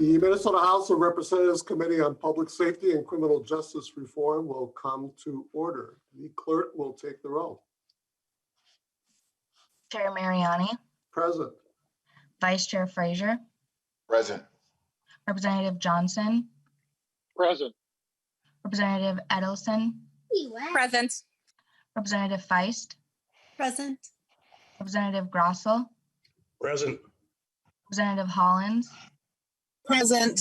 The Minnesota House of Representatives Committee on Public Safety and Criminal Justice Reform will come to order. The clerk will take the roll. Chair Mariani, Present. Vice Chair Frazier, Present. Representative Johnson, Present. Representative Edelson, Present. Representative Feist, Present. Representative Grossel, Present. Representative Hollins, Present.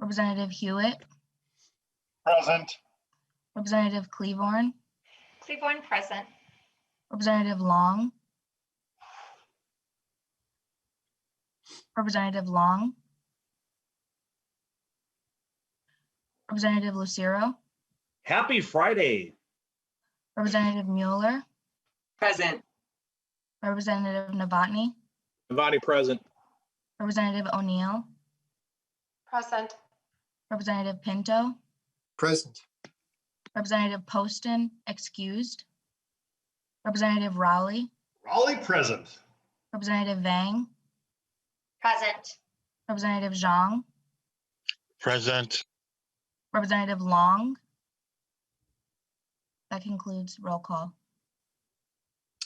Representative Hewitt, Present. Representative Cleavorn, Cleavorn present. Representative Long, Representative Long, Representative Lucero, Happy Friday. Representative Mueller, Present. Representative Novotny, Novotny present. Representative O'Neill, Present. Representative Pinto, Present. Representative Poston, excused, Representative Rowley, Raleigh present. Representative Vang, Present. Representative Zhang, Present. Representative Long. That concludes roll call.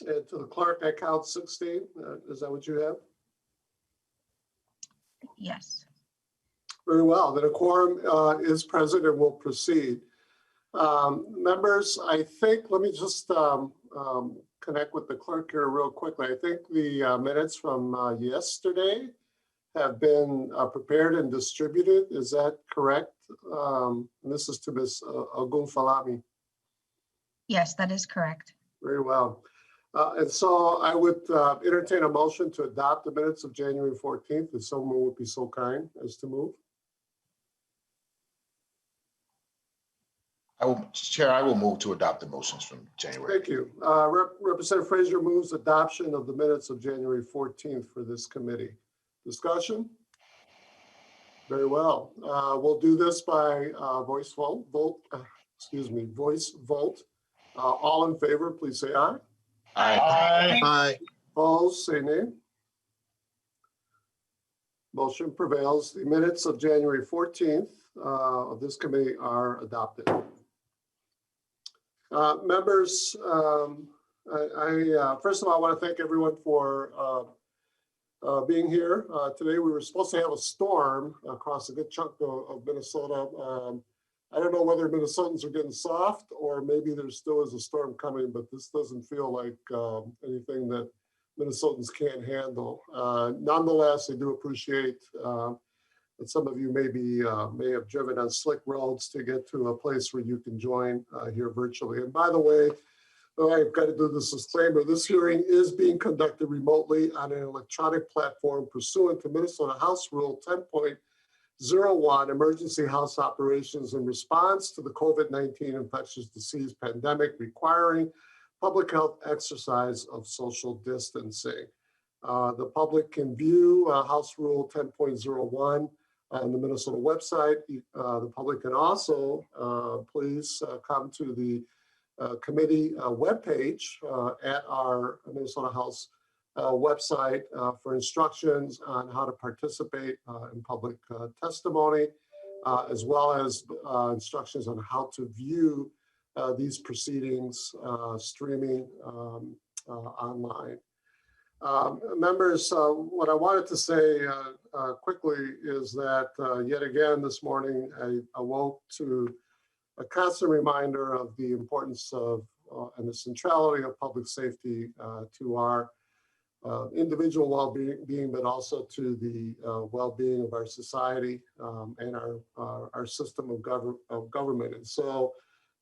And to the clerk, I count 16. Is that what you have? Yes. Very well. Then a quorum is present and will proceed. Members, I think, let me just connect with the clerk here real quickly. I think the minutes from yesterday have been prepared and distributed. Is that correct? And this is to Ms. Ogunfalami. Yes, that is correct. Very well. And so I would entertain a motion to adopt the minutes of January 14th, if someone would be so kind as to move. Chair, I will move to adopt the motions from January. Thank you. Representative Frazier moves adoption of the minutes of January 14th for this committee. Discussion? Very well. We'll do this by voice vote. Voice vote. All in favor, please say aye. Aye. Aye. Opposed, say nay. Motion prevails. The minutes of January 14th of this committee are adopted. Members, first of all, I want to thank everyone for being here. Today we were supposed to have a storm across a good chunk of Minnesota. I don't know whether Minnesotans are getting soft or maybe there still is a storm coming, but this doesn't feel like anything that Minnesotans can't handle. Nonetheless, I do appreciate that some of you may have driven on slick roads to get to a place where you can join here virtually. And by the way, I've got to do this disclaimer. This hearing is being conducted remotely on an electronic platform pursuant to Minnesota House Rule 10.01, Emergency House Operations in response to the COVID-19 infectious disease pandemic requiring public health exercise of social distancing. The public can view House Rule 10.01 on the Minnesota website. The public can also please come to the committee webpage at our Minnesota House website for instructions on how to participate in public testimony, as well as instructions on how to view these proceedings streaming online. Members, what I wanted to say quickly is that yet again this morning I awoke to a constant reminder of the importance of and the centrality of public safety to our individual well-being, but also to the well-being of our society and our system of government. And so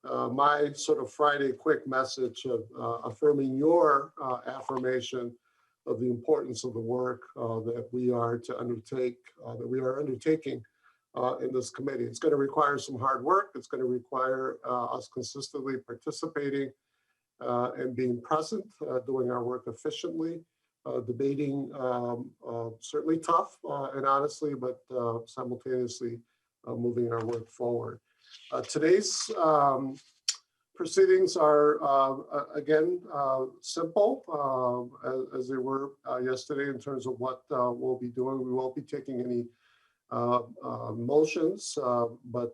my sort of Friday quick message of affirming your affirmation of the importance of the work that we are to undertake, that we are undertaking in this committee. It's going to require some hard work. It's going to require us consistently participating and being present, doing our work efficiently, debating certainly tough and honestly, but simultaneously moving our work forward. Today's proceedings are, again, simple as they were yesterday in terms of what we'll be doing. We won't be taking any motions, but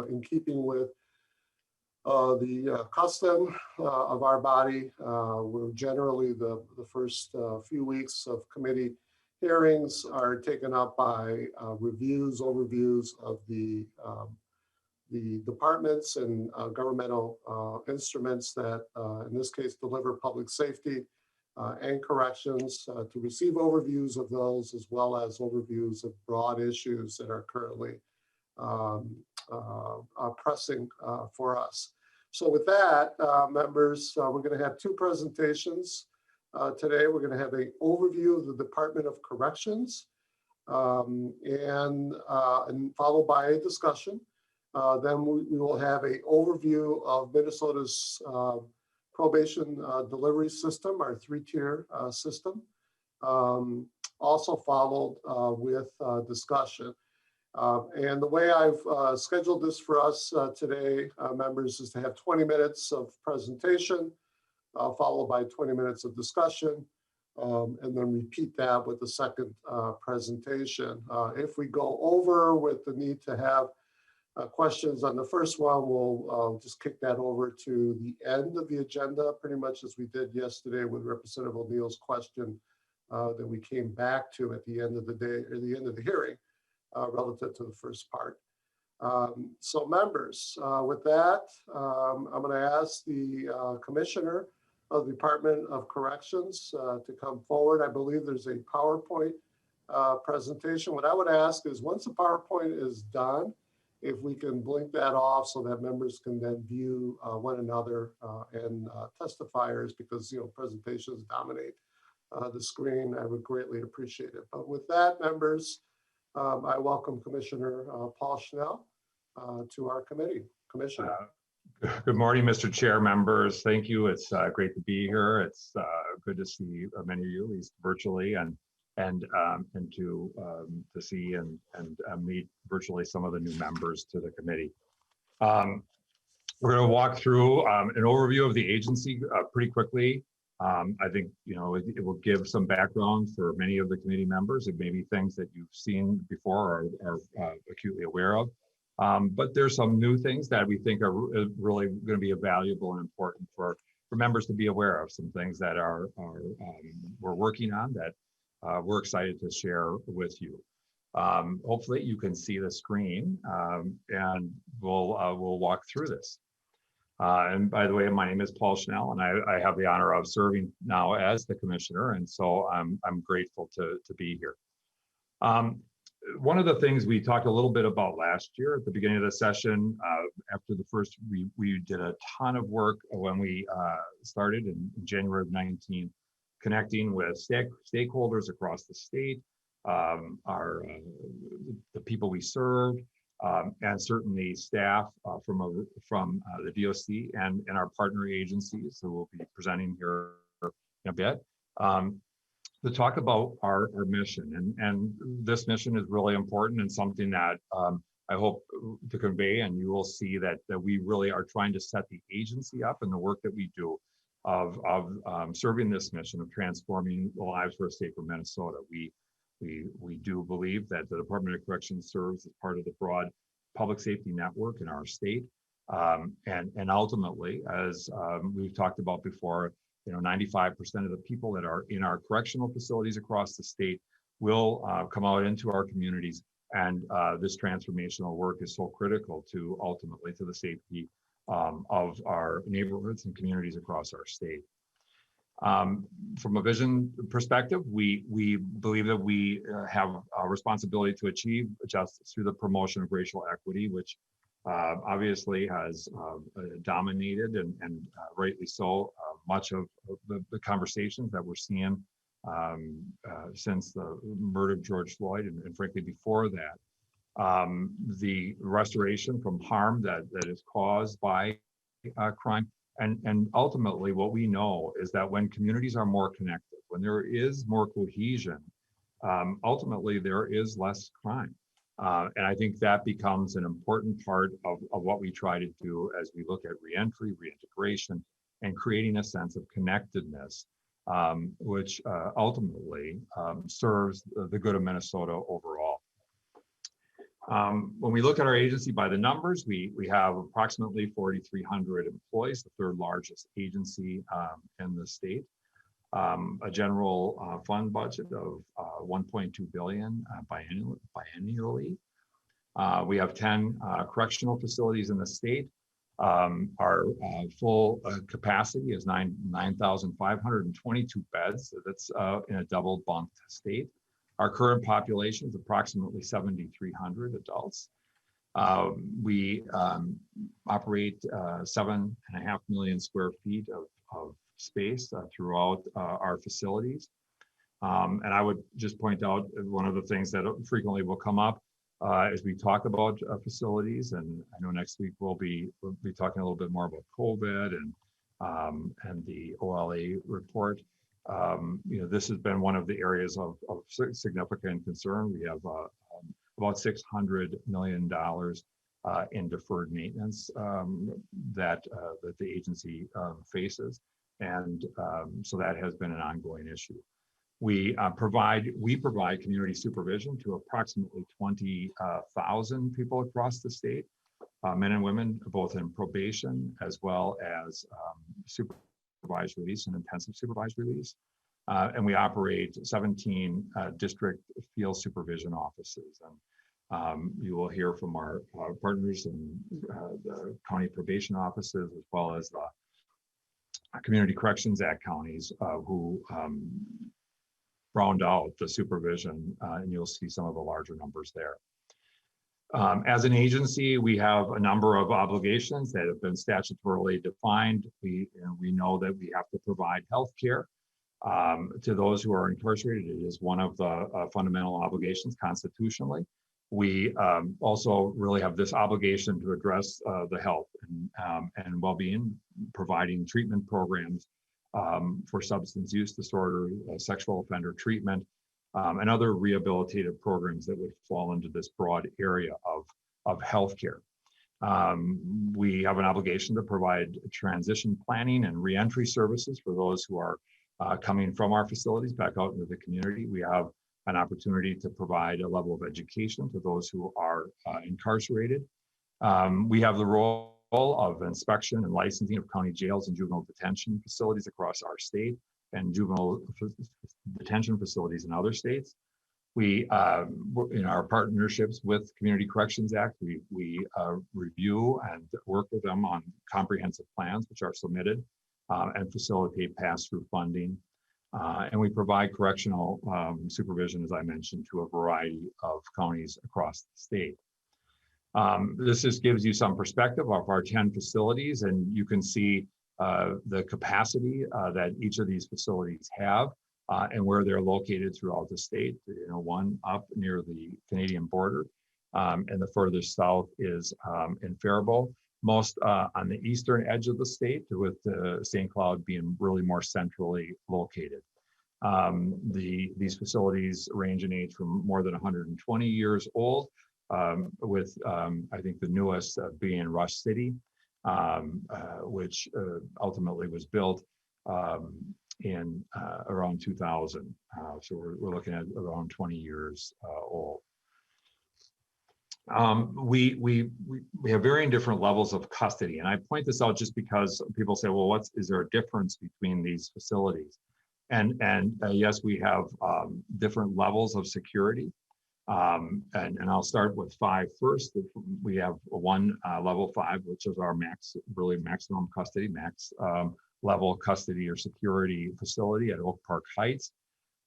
in keeping with the custom of our body, we're generally the first few weeks of committee hearings are taken up by overviews of the departments and governmental instruments that, in this case, deliver public safety and corrections, to receive overviews of those, as well as overviews of broad issues that are currently pressing for us. So with that, members, we're going to have two presentations today. We're going to have an overview of the Department of Corrections, and followed by a discussion. Then we will have an overview of Minnesota's probation delivery system, our three-tier system, also followed with discussion. And the way I've scheduled this for us today, members, is to have 20 minutes of presentation, followed by 20 minutes of discussion, and then repeat that with the second presentation. If we go over with the need to have questions on the first one, we'll just kick that over to the end of the agenda, pretty much as we did yesterday with Representative O'Neill's question that we came back to at the end of the day, or the end of the hearing, relative to the first part. So members, with that, I'm going to ask the Commissioner of the Department of Corrections to come forward. I believe there's a PowerPoint presentation. What I would ask is, once the PowerPoint is done, if we can blink that off so that members can then view one another and testifiers, because presentations dominate the screen, I would greatly appreciate it. But with that, members, I welcome Commissioner Paul Schnell to our committee. Commissioner. Good morning, Mr. Chair, members. Thank you. It's great to be here. It's good to see many of you, at least virtually, and to see and meet virtually some of the new members to the committee. We're going to walk through an overview of the agency pretty quickly. I think it will give some background for many of the committee members. It may be things that you've seen before or are acutely aware of. But there's some new things that we think are really going to be valuable and important for members to be aware of. Some things that we're working on that we're excited to share with you. Hopefully you can see the screen, and we'll walk through this. And by the way, my name is Paul Schnell, and I have the honor of serving now as the commissioner, and so I'm grateful to be here. One of the things we talked a little bit about last year at the beginning of the session, after the first, we did a ton of work when we started in January of 19, connecting with stakeholders across the state, the people we serve, and certainly staff from the DOC and our partner agencies who will be presenting here in a bit, to talk about our mission. And this mission is really important and something that I hope to convey, and you will see that we really are trying to set the agency up and the work that we do of serving this mission of transforming the lives for a safer Minnesota. We do believe that the Department of Corrections serves as part of the broad public safety network in our state. And ultimately, as we've talked about before, 95% of the people that are in our correctional facilities across the state will come out into our communities. And this transformational work is so critical to ultimately to the safety of our neighborhoods and communities across our state. From a vision perspective, we believe that we have a responsibility to achieve justice through the promotion of racial equity, which obviously has dominated and rightly so much of the conversations that we're seeing since the murder of George Floyd, and frankly before that. The restoration from harm that is caused by crime. And ultimately what we know is that when communities are more connected, when there is more cohesion, ultimately there is less crime. And I think that becomes an important part of what we try to do as we look at reentry, reintegration, and creating a sense of connectedness, which ultimately serves the good of Minnesota overall. When we look at our agency by the numbers, we have approximately 4,300 employees, the third largest agency in the state. A general fund budget of 1.2 billion biannually. We have 10 correctional facilities in the state. Our full capacity is 9,522 beds. So that's in a double bunked state. Our current population is approximately 7,300 adults. We operate 7.5 million square feet of space throughout our facilities. And I would just point out one of the things that frequently will come up as we talk about facilities, and I know next week we'll be talking a little bit more about COVID and the OLA report. This has been one of the areas of significant concern. We have about $600 million in deferred maintenance that the agency faces, and so that has been an ongoing issue. We provide community supervision to approximately 20,000 people across the state, men and women, both in probation as well as supervised release and intensive supervised release. And we operate 17 district field supervision offices. And you will hear from our partners in the county probation offices, as well as the Community Corrections Act counties who round out the supervision, and you'll see some of the larger numbers there. As an agency, we have a number of obligations that have been statutorily defined. We know that we have to provide health care to those who are incarcerated. It is one of the fundamental obligations constitutionally. We also really have this obligation to address the health and well-being, providing treatment programs for substance use disorder, sexual offender treatment, and other rehabilitative programs that would fall into this broad area of healthcare. We have an obligation to provide transition planning and reentry services for those who are coming from our facilities back out into the community. We have an opportunity to provide a level of education to those who are incarcerated. We have the role of inspection and licensing of county jails and juvenile detention facilities across our state and juvenile detention facilities in other states. We, in our partnerships with Community Corrections Act, we review and work with them on comprehensive plans which are submitted and facilitate pass-through funding. And we provide correctional supervision, as I mentioned, to a variety of counties across the state. This just gives you some perspective of our 10 facilities, and you can see the capacity that each of these facilities have and where they're located throughout the state. One up near the Canadian border, and the furthest south is in Faribault, most on the eastern edge of the state, with St. Cloud being really more centrally located. These facilities range in age from more than 120 years old, with I think the newest being Rush City, which ultimately was built in around 2000. So we're looking at around 20 years old. We have varying different levels of custody, and I point this out just because people say, well, is there a difference between these facilities? And yes, we have different levels of security. And I'll start with 5 first. We have one level 5, which is our maximum custody, max level custody or security facility at Oak Park Heights.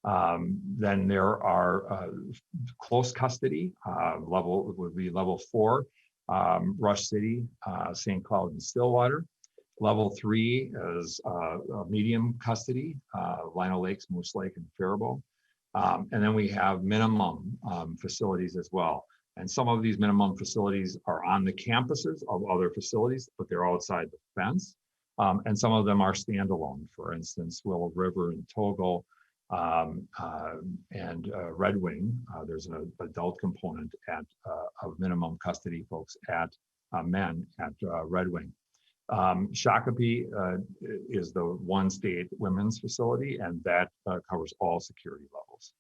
Then there are close custody level would be level 4, Rush City, St. Cloud, and Stillwater. Level 3 is medium custody, Lino Lakes, Moose Lake, and Faribault. And then we have minimum facilities as well. And some of these minimum facilities are on the campuses of other facilities, but they're outside the fence. And some of them are standalone. For instance, Willow River and Togo and Red Wing. There's an adult component of minimum custody folks at men at Red Wing. Shakopee is the one state women's facility, and that covers all security levels.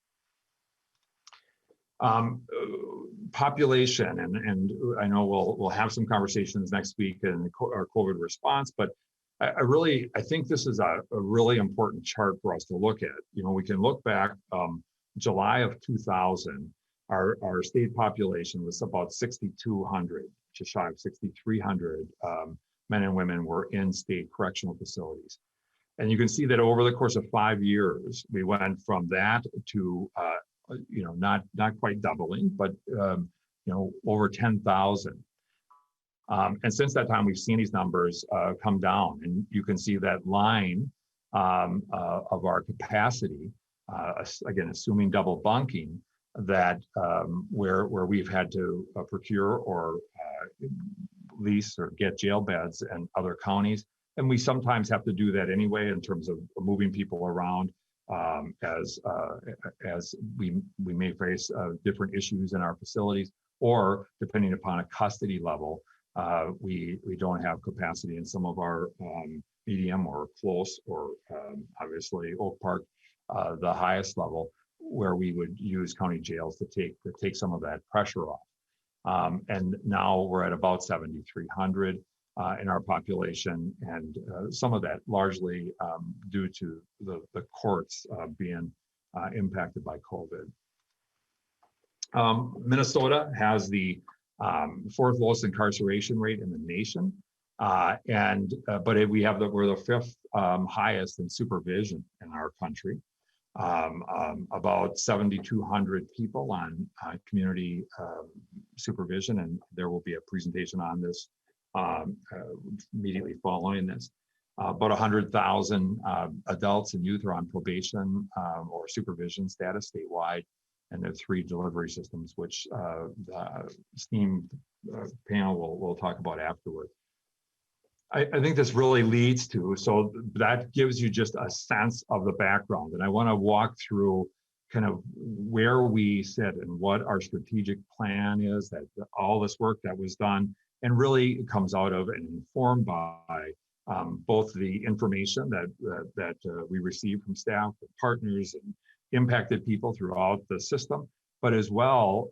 population, and I know we'll have some conversations next week in our COVID response, but I think this is a really important chart for us to look at. You know, we can look back, July of 2000, our state population was about 6,200, just shy of 6,300 men and women were in state correctional facilities. And you can see that over the course of 5 years, we went from that to, you know, not quite doubling, but, you know, over 10,000. And since that time, we've seen these numbers come down, and you can see that line of our capacity, again, assuming double bunking, that where we've had to procure or lease or get jail beds in other counties. And we sometimes have to do that anyway in terms of moving people around as we may face different issues in our facilities, or depending upon a custody level, we don't have capacity in some of our medium or close, or obviously Oak Park, the highest level, where we would use county jails to take some of that pressure off. And now we're at about 7,300 in our population, and some of that largely due to the courts being impacted by COVID. Minnesota has the fourth lowest incarceration rate in the nation, but we're the fifth highest in supervision in our country. About 7,200 people on community supervision, and there will be a presentation on this immediately following this. About 100,000 adults and youth are on probation or supervision status statewide, and there are 3 delivery systems, which the STEAM panel will talk about afterward. I think this really leads to, so that gives you just a sense of the background. And I want to walk through kind of where we sit and what our strategic plan is, that all this work that was done, and really it comes out of and informed by both the information that we receive from staff, and partners, and impacted people throughout the system, but as well,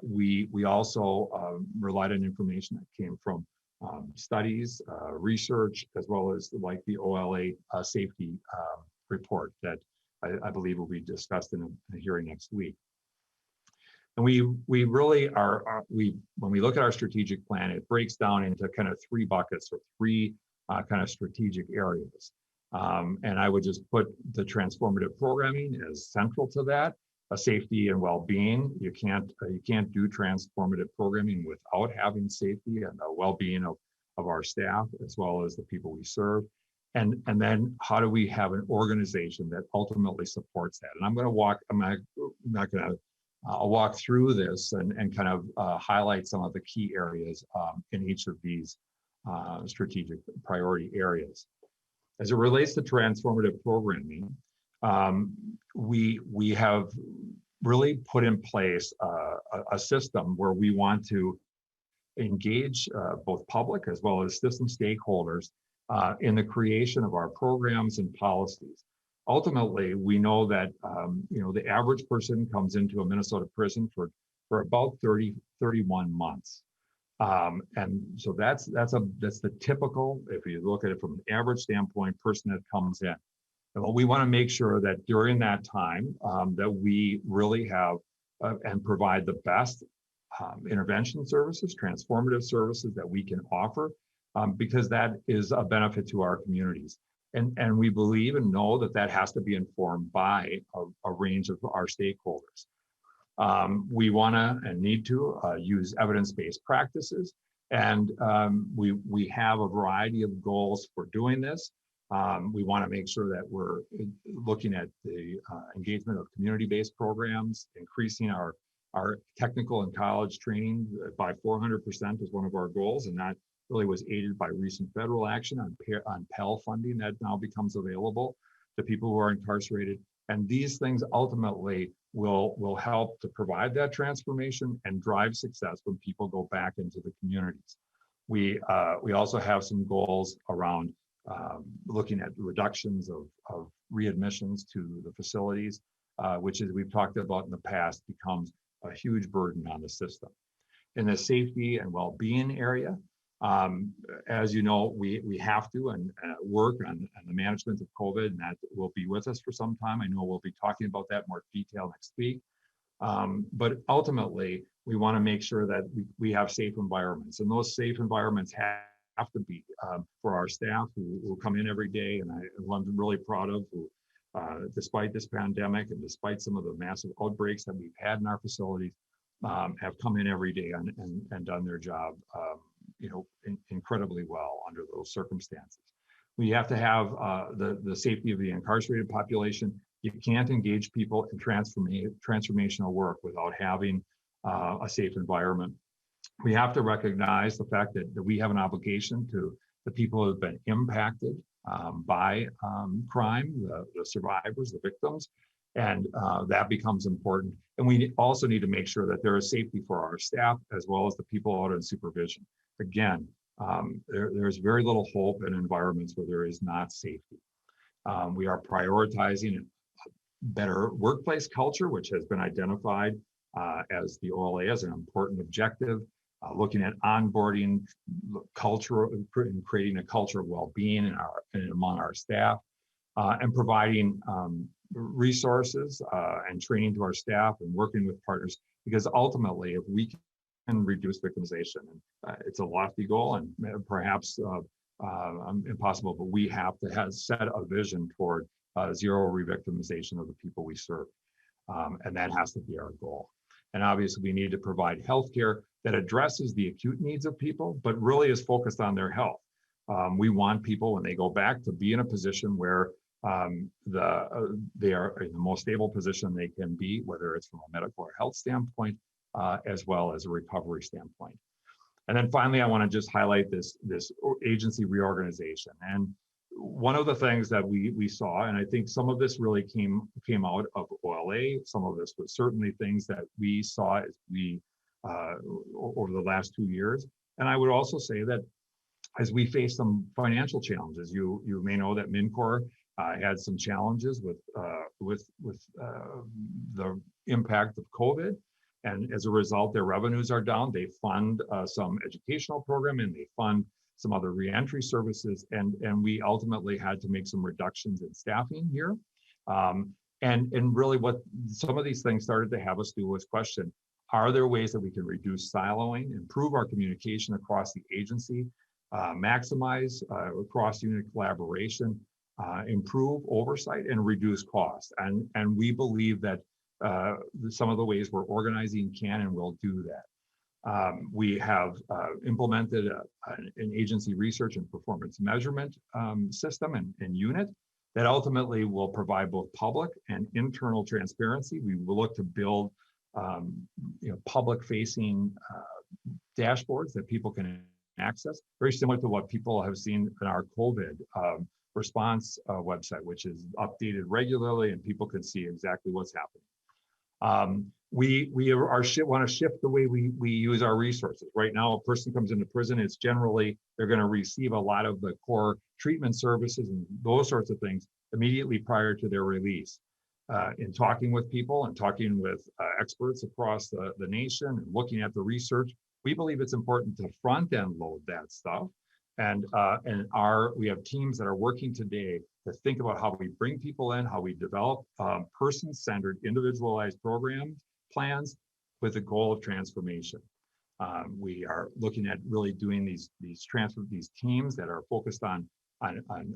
we also relied on information that came from studies, research, as well as like the OLA safety report that I believe will be discussed in a hearing next week. And we really when we look at our strategic plan, it breaks down into kind of 3 buckets, or 3 kind of strategic areas. And I would just put the transformative programming as central to that. Safety and well-being. You can't do transformative programming without having safety and the well-being of our staff, as well as the people we serve. And then how do we have an organization that ultimately supports that? And I'll walk through this and kind of highlight some of the key areas in each of these strategic priority areas. As it relates to transformative programming, we have really put in place a system where we want to engage both public as well as system stakeholders in the creation of our programs and policies. Ultimately, we know that the average person comes into a Minnesota prison for about 31 months. And so that's the typical, if you look at it from an average standpoint, person that comes in. And we want to make sure that during that time that we really have and provide the best intervention services, transformative services that we can offer, because that is a benefit to our communities. And we believe and know that has to be informed by a range of our stakeholders. We want to and need to use evidence-based practices, and we have a variety of goals for doing this. We want to make sure that we're looking at the engagement of community-based programs, increasing our technical and college training by 400% is one of our goals, and that really was aided by recent federal action on Pell funding that now becomes available to people who are incarcerated. And these things ultimately will help to provide that transformation and drive success when people go back into the communities. We also have some goals around looking at reductions of readmissions to the facilities, which, as we've talked about in the past, becomes a huge burden on the system. In the safety and well-being area, as you know, we have to work on the management of COVID, and that will be with us for some time. I know we'll be talking about that in more detail next week. But ultimately, we want to make sure that we have safe environments, and those safe environments have to be for our staff who come in every day, and I'm really proud of who, despite this pandemic and despite some of the massive outbreaks that we've had in our facilities, have come in every day and done their job, incredibly well under those circumstances. We have to have the safety of the incarcerated population. You can't engage people in transformational work without having a safe environment. We have to recognize the fact that we have an obligation to the people who have been impacted by crime, the survivors, the victims, and that becomes important. And we also need to make sure that there is safety for our staff as well as the people out in supervision. Again, there's very little hope in environments where there is not safety. We are prioritizing a better workplace culture, which has been identified as the OLA as an important objective, looking at onboarding culture and creating a culture of well-being among our staff, and providing resources and training to our staff and working with partners, because ultimately, if we can reduce victimization, it's a lofty goal and perhaps impossible, but we have to set a vision toward zero re-victimization of the people we serve. And that has to be our goal. And obviously we need to provide healthcare that addresses the acute needs of people, but really is focused on their health. We want people, when they go back, to be in a position where they are in the most stable position they can be, whether it's from a medical or health standpoint, as well as a recovery standpoint. And then finally, I want to just highlight this agency reorganization. And one of the things that we saw, and I think some of this really came out of OLA, some of this was certainly things that we saw as over the last 2 years. And I would also say that as we face some financial challenges, you may know that MNCOR had some challenges with the impact of COVID. And as a result, their revenues are down. They fund some educational program and they fund some other reentry services. And we ultimately had to make some reductions in staffing here. And really what some of these things started to have us do was question, are there ways that we can reduce siloing, improve our communication across the agency, maximize cross-unit collaboration, improve oversight, and reduce costs? And we believe that some of the ways we're organizing can and will do that. We have implemented an agency research and performance measurement system and unit that ultimately will provide both public and internal transparency. We will look to build public-facing dashboards that people can access, very similar to what people have seen in our COVID response website, which is updated regularly and people can see exactly what's happening. We want to shift the way we use our resources. Right now, a person comes into prison, it's generally, they're going to receive a lot of the core treatment services and those sorts of things immediately prior to their release. In talking with people and talking with experts across the nation and looking at the research, we believe it's important to front end load that stuff. And we have teams that are working today to think about how we bring people in, how we develop person-centered, individualized plans with the goal of transformation. We are looking at really doing these teams that are focused on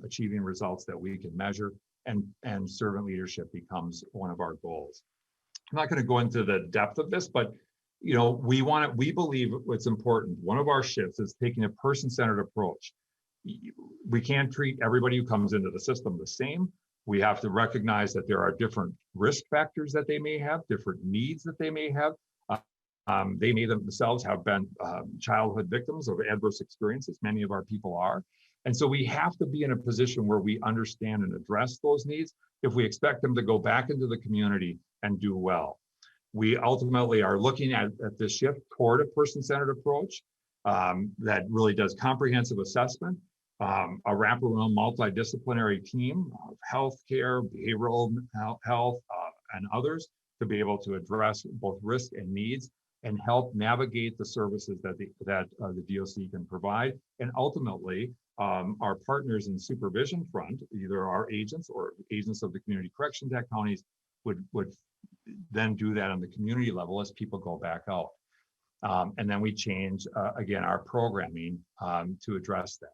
achieving results that we can measure, and servant leadership becomes one of our goals. I'm not going to go into the depth of this, but we believe what's important. One of our shifts is taking a person-centered approach. We can't treat everybody who comes into the system the same. We have to recognize that there are different risk factors that they may have, different needs that they may have. They may themselves have been childhood victims of adverse experiences. Many of our people are. And so we have to be in a position where we understand and address those needs if we expect them to go back into the community and do well. We ultimately are looking at this shift toward a person-centered approach that really does comprehensive assessment, a wraparound multidisciplinary team of healthcare, behavioral health, and others to be able to address both risk and needs and help navigate the services that the DOC can provide. And ultimately, our partners in the supervision front, either our agents or agents of the community corrections act counties, would then do that on the community level as people go back out. And then we change, again, our programming to address that.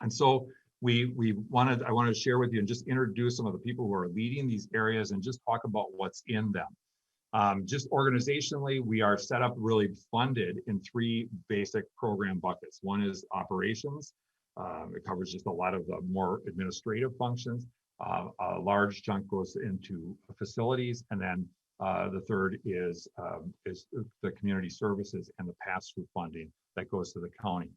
And so I wanted to share with you and just introduce some of the people who are leading these areas and just talk about what's in them. Just organizationally, we are set up really funded in 3 basic program buckets. One is operations. It covers just a lot of the more administrative functions. A large chunk goes into facilities, and then the third is the community services and the pass-through funding that goes to the county.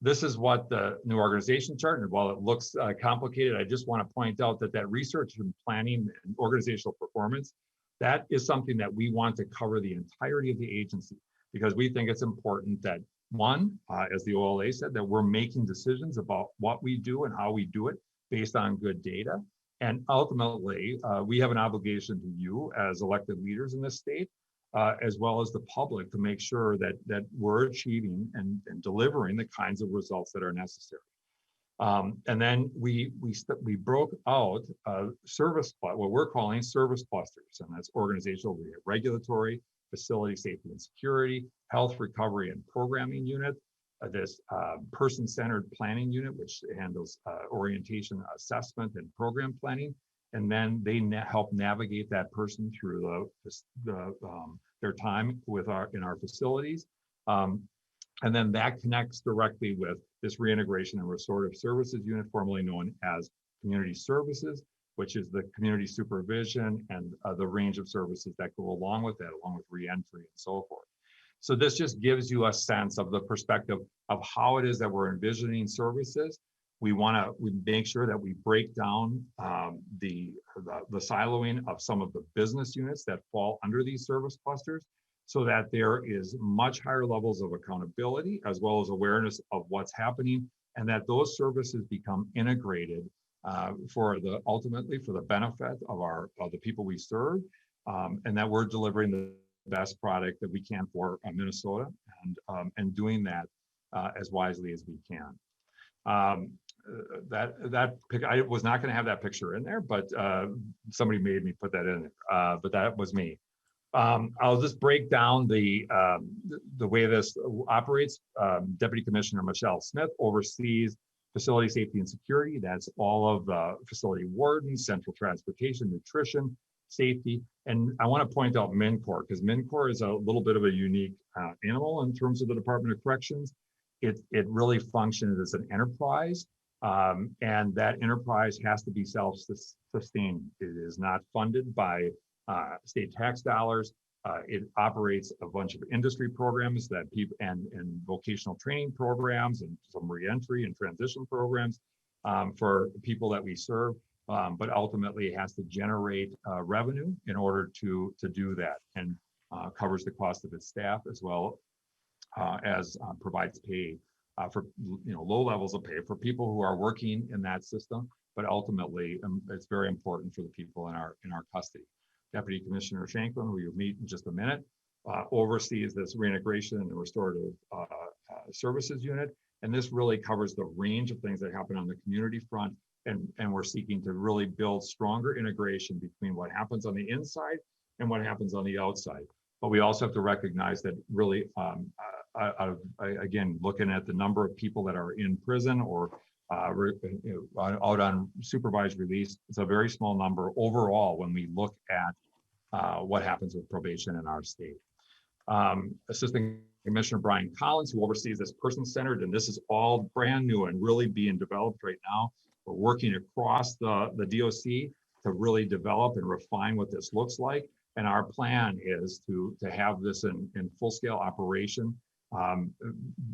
This is what the new organization chart, and while it looks complicated, I just want to point out that research and planning and organizational performance, that is something that we want to cover the entirety of the agency, because we think it's important that, one, as the OLA said, that we're making decisions about what we do and how we do it based on good data. And ultimately, we have an obligation to you as elected leaders in this state, as well as the public, to make sure that we're achieving and delivering the kinds of results that are necessary. And then we broke out what we're calling service clusters, and that's organizational, regulatory, facility safety and security, health recovery and programming unit, this person-centered planning unit, which handles orientation, assessment, and program planning. And then they help navigate that person through their time in our facilities. And then that connects directly with this reintegration and restorative services unit, formerly known as community services, which is the community supervision and the range of services that go along with that, along with reentry and so forth. So this just gives you a sense of the perspective of how it is that we're envisioning services. We make sure that we break down the siloing of some of the business units that fall under these service clusters, so that there is much higher levels of accountability as well as awareness of what's happening, and that those services become integrated ultimately for the benefit of the people we serve, and that we're delivering the best product that we can for Minnesota, and doing that as wisely as we can. That pic, I was not going to have that picture in there, but somebody made me put that in there. But that was me. I'll just break down the way this operates. Deputy Commissioner Michelle Smith oversees facility safety and security. That's all of the facility wardens, central transportation, nutrition, safety. And I want to point out MNCOR, because MNCOR is a little bit of a unique animal in terms of the Department of Corrections. It really functions as an enterprise, and that enterprise has to be self-sustaining. It is not funded by state tax dollars. It operates a bunch of industry programs that people and vocational training programs and some reentry and transition programs for people that we serve. But ultimately, it has to generate revenue in order to do that, and covers the cost of its staff as well as provides pay for low levels of pay for people who are working in that system. But ultimately, it's very important for the people in our custody. Deputy Commissioner Shanklin, who you'll meet in just a minute, oversees this reintegration and restorative services unit. And this really covers the range of things that happen on the community front. And we're seeking to really build stronger integration between what happens on the inside and what happens on the outside. But we also have to recognize that really, again, looking at the number of people that are in prison or out on supervised release, it's a very small number overall when we look at what happens with probation in our state. Assistant Commissioner Brian Collins, who oversees this person-centered, and this is all brand new and really being developed right now. We're working across the DOC to really develop and refine what this looks like. And our plan is to have this in full-scale operation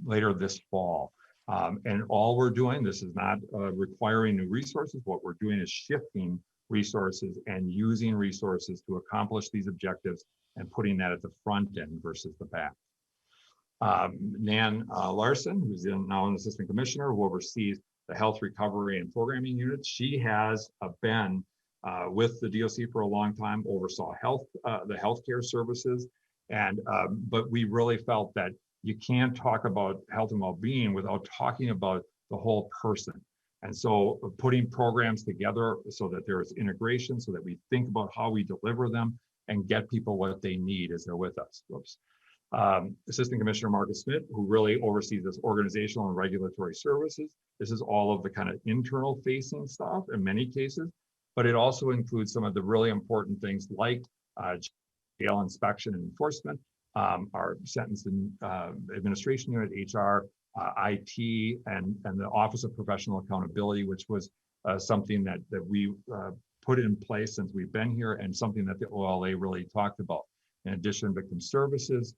later this fall. And all we're doing, this is not requiring new resources. What we're doing is shifting resources and using resources to accomplish these objectives and putting that at the front end versus the back. Nan Larson, who's now an assistant commissioner, who oversees the health recovery and programming units. She has been with the DOC for a long time, oversaw the healthcare services. But we really felt that you can't talk about health and well-being without talking about the whole person. And so putting programs together so that there is integration, so that we think about how we deliver them and get people what they need as they're with us. Whoops. Assistant Commissioner Marcus Smith, who really oversees this organizational and regulatory services. This is all of the kind of internal facing stuff in many cases, but it also includes some of the really important things like jail inspection and enforcement, our sentence and administration unit, HR, IT, and the Office of Professional Accountability, which was something that we put in place since we've been here, and something that the OLA really talked about. In addition, victim services,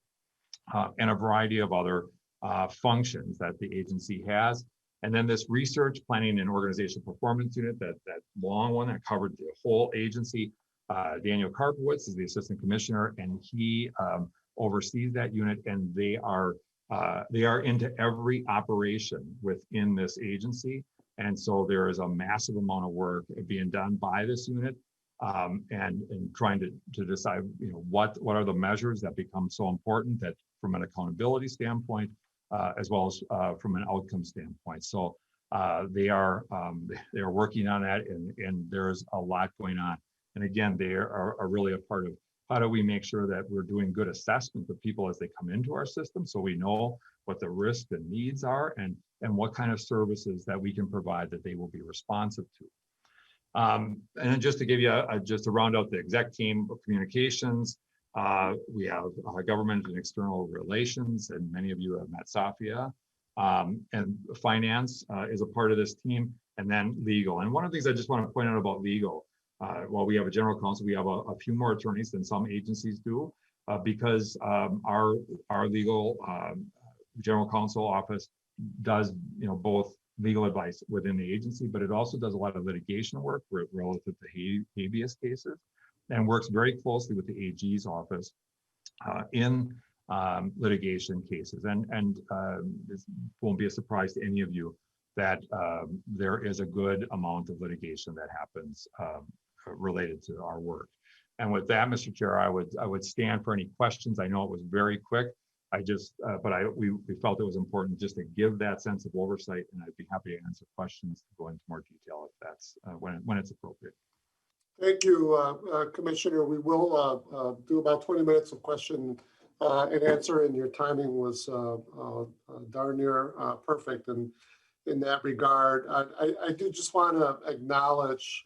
and a variety of other functions that the agency has. And then this research, planning, and organizational performance unit, that long one that covered the whole agency. Daniel Karpowitz is the assistant commissioner, and he oversees that unit, and they are into every operation within this agency. And so there is a massive amount of work being done by this unit, and trying to decide, what are the measures that become so important, that from an accountability standpoint, as well as from an outcome standpoint. So they are working on that, and there's a lot going on. And again, they are really a part of how do we make sure that we're doing good assessment of people as they come into our system, so we know what the risks and needs are, and what kind of services that we can provide that they will be responsive to. And then just to give you just to round out the exec team of communications, we have government and external relations, and many of you have met Safia, and finance is a part of this team, and then legal. And one of the things I just want to point out about legal, while we have a general counsel, we have a few more attorneys than some agencies do, because our legal general counsel office does both legal advice within the agency, but it also does a lot of litigation work relative to habeas cases, and works very closely with the AG's office in litigation cases. And this won't be a surprise to any of you that there is a good amount of litigation that happens related to our work. And with that, Mr. Chair, I would stand for any questions. I know it was very quick. We felt it was important just to give that sense of oversight, and I'd be happy to answer questions to go into more detail if that's when it's appropriate. Thank you, Commissioner. We will do about 20 minutes of question and answer, and your timing was darn near perfect in that regard. I do just want to acknowledge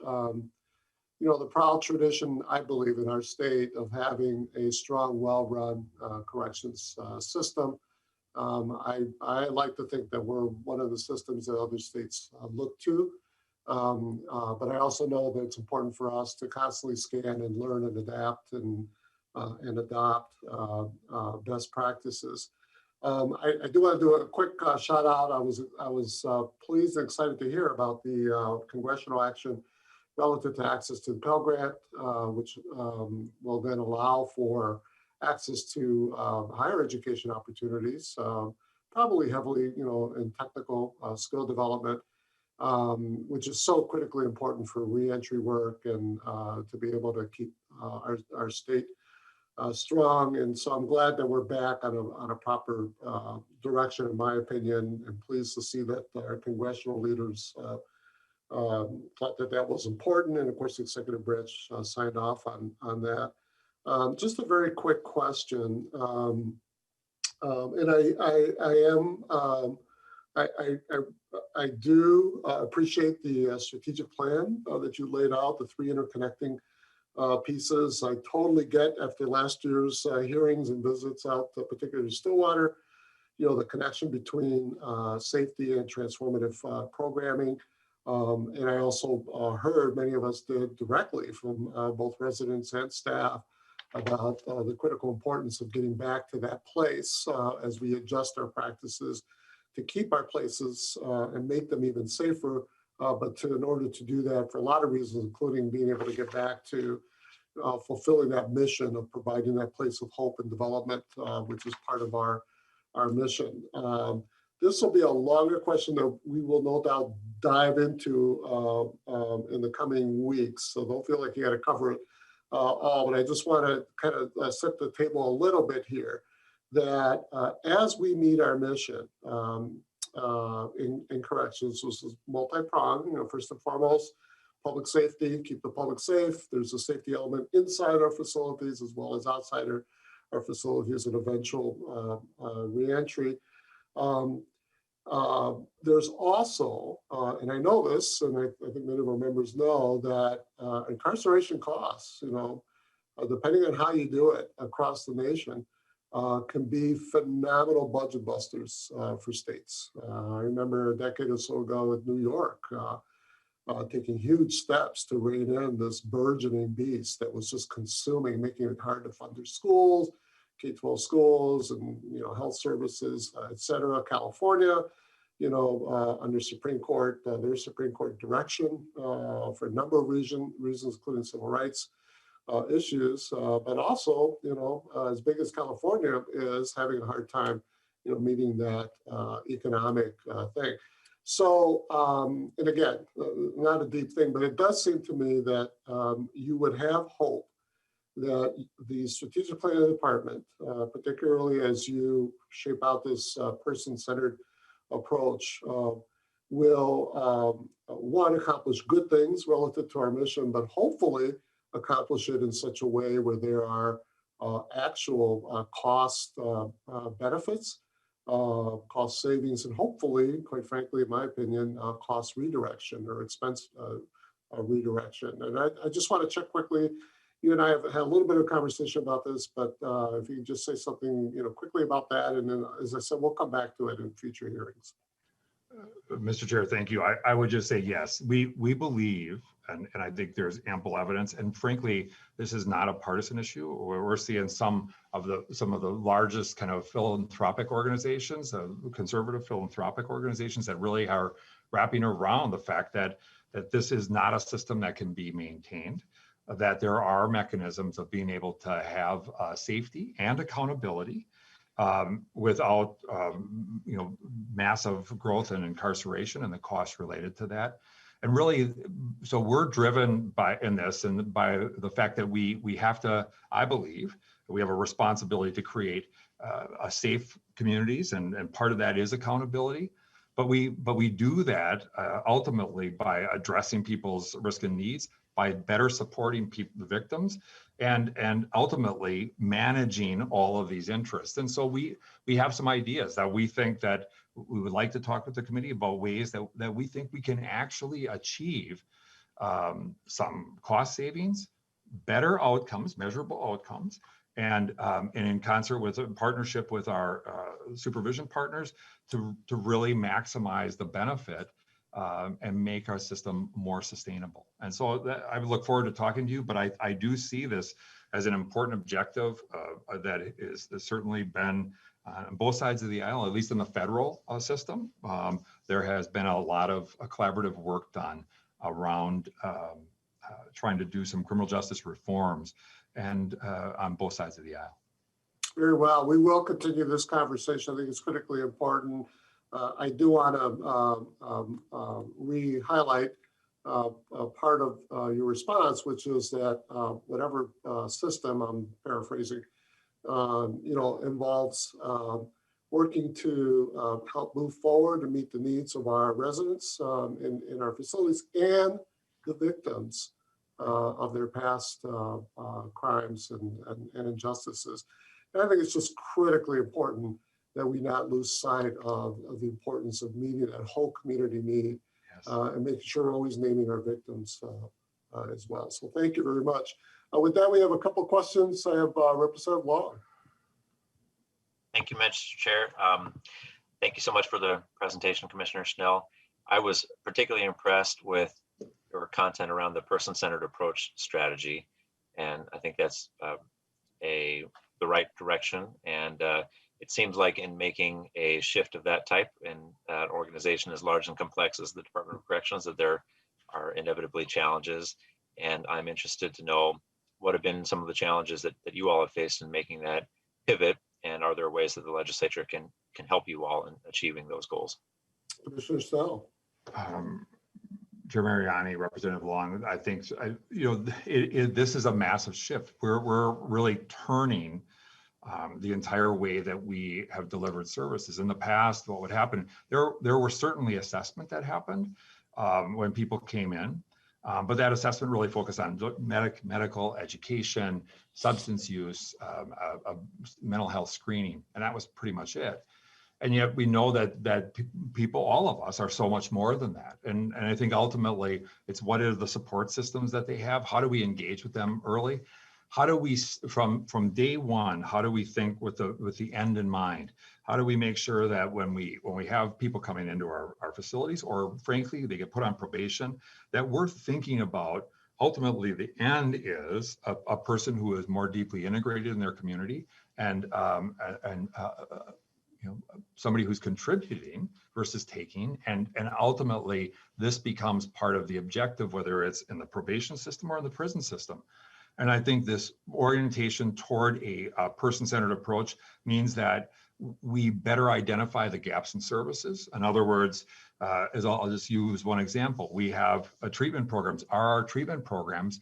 the proud tradition, I believe, in our state of having a strong, well-run corrections system. I like to think that we're one of the systems that other states look to, but I also know that it's important for us to constantly scan and learn and adapt and adopt best practices. I do want to do a quick shout out. I was pleased and excited to hear about the congressional action relative to access to the Pell Grant, which will then allow for access to higher education opportunities, probably heavily, in technical skill development, which is so critically important for reentry work and to be able to keep our state strong. And so I'm glad that we're back on a proper direction, in my opinion, and pleased to see that our congressional leaders thought that was important, and of course the executive branch signed off on that. Just a very quick question, and I do appreciate the strategic plan that you laid out, the 3 interconnecting pieces. I totally get, after last year's hearings and visits out, particularly Stillwater, the connection between safety and transformative programming. And I also heard, many of us did directly from both residents and staff, about the critical importance of getting back to that place as we adjust our practices to keep our places and make them even safer. But in order to do that, for a lot of reasons, including being able to get back to fulfilling that mission of providing that place of hope and development, which is part of our mission. This will be a longer question that we will no doubt dive into in the coming weeks. So don't feel like you got to cover it all, but I just want to kind of set the table a little bit here that as we meet our mission in corrections, this is multi-pronged, first and foremost, public safety, keep the public safe. There's a safety element inside our facilities as well as outside our facilities and eventual reentry. There's also, and I know this, and I think many of our members know that incarceration costs, depending on how you do it across the nation, can be phenomenal budget busters for states. I remember a decade or so ago with New York taking huge steps to rein in this burgeoning beast that was just consuming, making it hard to fund their schools, K-12 schools and health services, et cetera. California, under Supreme Court, their Supreme Court direction for a number of reasons, including civil rights issues, but also, as big as California is, having a hard time, meeting that economic thing. So, and again, not a deep thing, but it does seem to me that you would have hope that the strategic planning department, particularly as you shape out this person-centered approach, will one, accomplish good things relative to our mission, but hopefully accomplish it in such a way where there are actual cost benefits, cost savings, and hopefully, quite frankly, in my opinion, cost redirection or expense redirection. And I just want to check quickly. You and I have had a little bit of conversation about this, but if you could just say something, quickly about that, and then, as I said, we'll come back to it in future hearings. Mr. Chair, thank you. I would just say yes. We believe, and I think there's ample evidence. And frankly, this is not a partisan issue. We're seeing some of the largest kind of philanthropic organizations, conservative philanthropic organizations, that really are wrapping around the fact that this is not a system that can be maintained, that there are mechanisms of being able to have safety and accountability without massive growth and incarceration and the costs related to that. And really, so we're driven by the fact that we have to, I believe, we have a responsibility to create a safe communities, and part of that is accountability. But we do that ultimately by addressing people's risk and needs, by better supporting the victims, and ultimately managing all of these interests. And so we have some ideas that we think that we would like to talk with the committee about, ways that we think we can actually achieve some cost savings, better outcomes, measurable outcomes, and in concert with a partnership with our supervision partners to really maximize the benefit and make our system more sustainable. And so I look forward to talking to you, but I do see this as an important objective that has certainly been on both sides of the aisle, at least in the federal system. There has been a lot of collaborative work done around trying to do some criminal justice reforms, and on both sides of the aisle. Very well. We will continue this conversation. I think it's critically important. I do want to re-highlight part of your response, which is that whatever system, I'm paraphrasing, involves working to help move forward and meet the needs of our residents in our facilities and the victims of their past crimes and injustices. And I think it's just critically important that we not lose sight of the importance of meeting that whole community need, yes, and making sure we're always naming our victims as well. So thank you very much. With that, we have a couple of questions. I have Representative Long. Thank you, Mr. Chair. Thank you so much for the presentation, Commissioner Schnell. I was particularly impressed with your content around the person-centered approach strategy, and I think that's the right direction. And it seems like in making a shift of that type in an organization as large and complex as the Department of Corrections, that there are inevitably challenges. And I'm interested to know what have been some of the challenges that you all have faced in making that pivot, And are there ways that the legislature can help you all in achieving those goals? Commissioner Snell. Chair Mariani, Representative Long, I think, this is a massive shift. We're really turning the entire way that we have delivered services. In the past, what would happen, there were certainly assessment that happened when people came in, but that assessment really focused on medical education, substance use, mental health screening, and that was pretty much it. And yet we know that people, all of us, are so much more than that. And I think ultimately it's what are the support systems that they have? How do we engage with them early? How do we, from day one, how do we think with the end in mind? How do we make sure that when we have people coming into our facilities, or frankly, they get put on probation, that we're thinking about ultimately the end is a person who is more deeply integrated in their community and somebody who's contributing versus taking, and ultimately this becomes part of the objective, whether it's in the probation system or in the prison system. And I think this orientation toward a person-centered approach means that we better identify the gaps in services. In other words, I'll just use one example. We have treatment programs. Are our treatment programs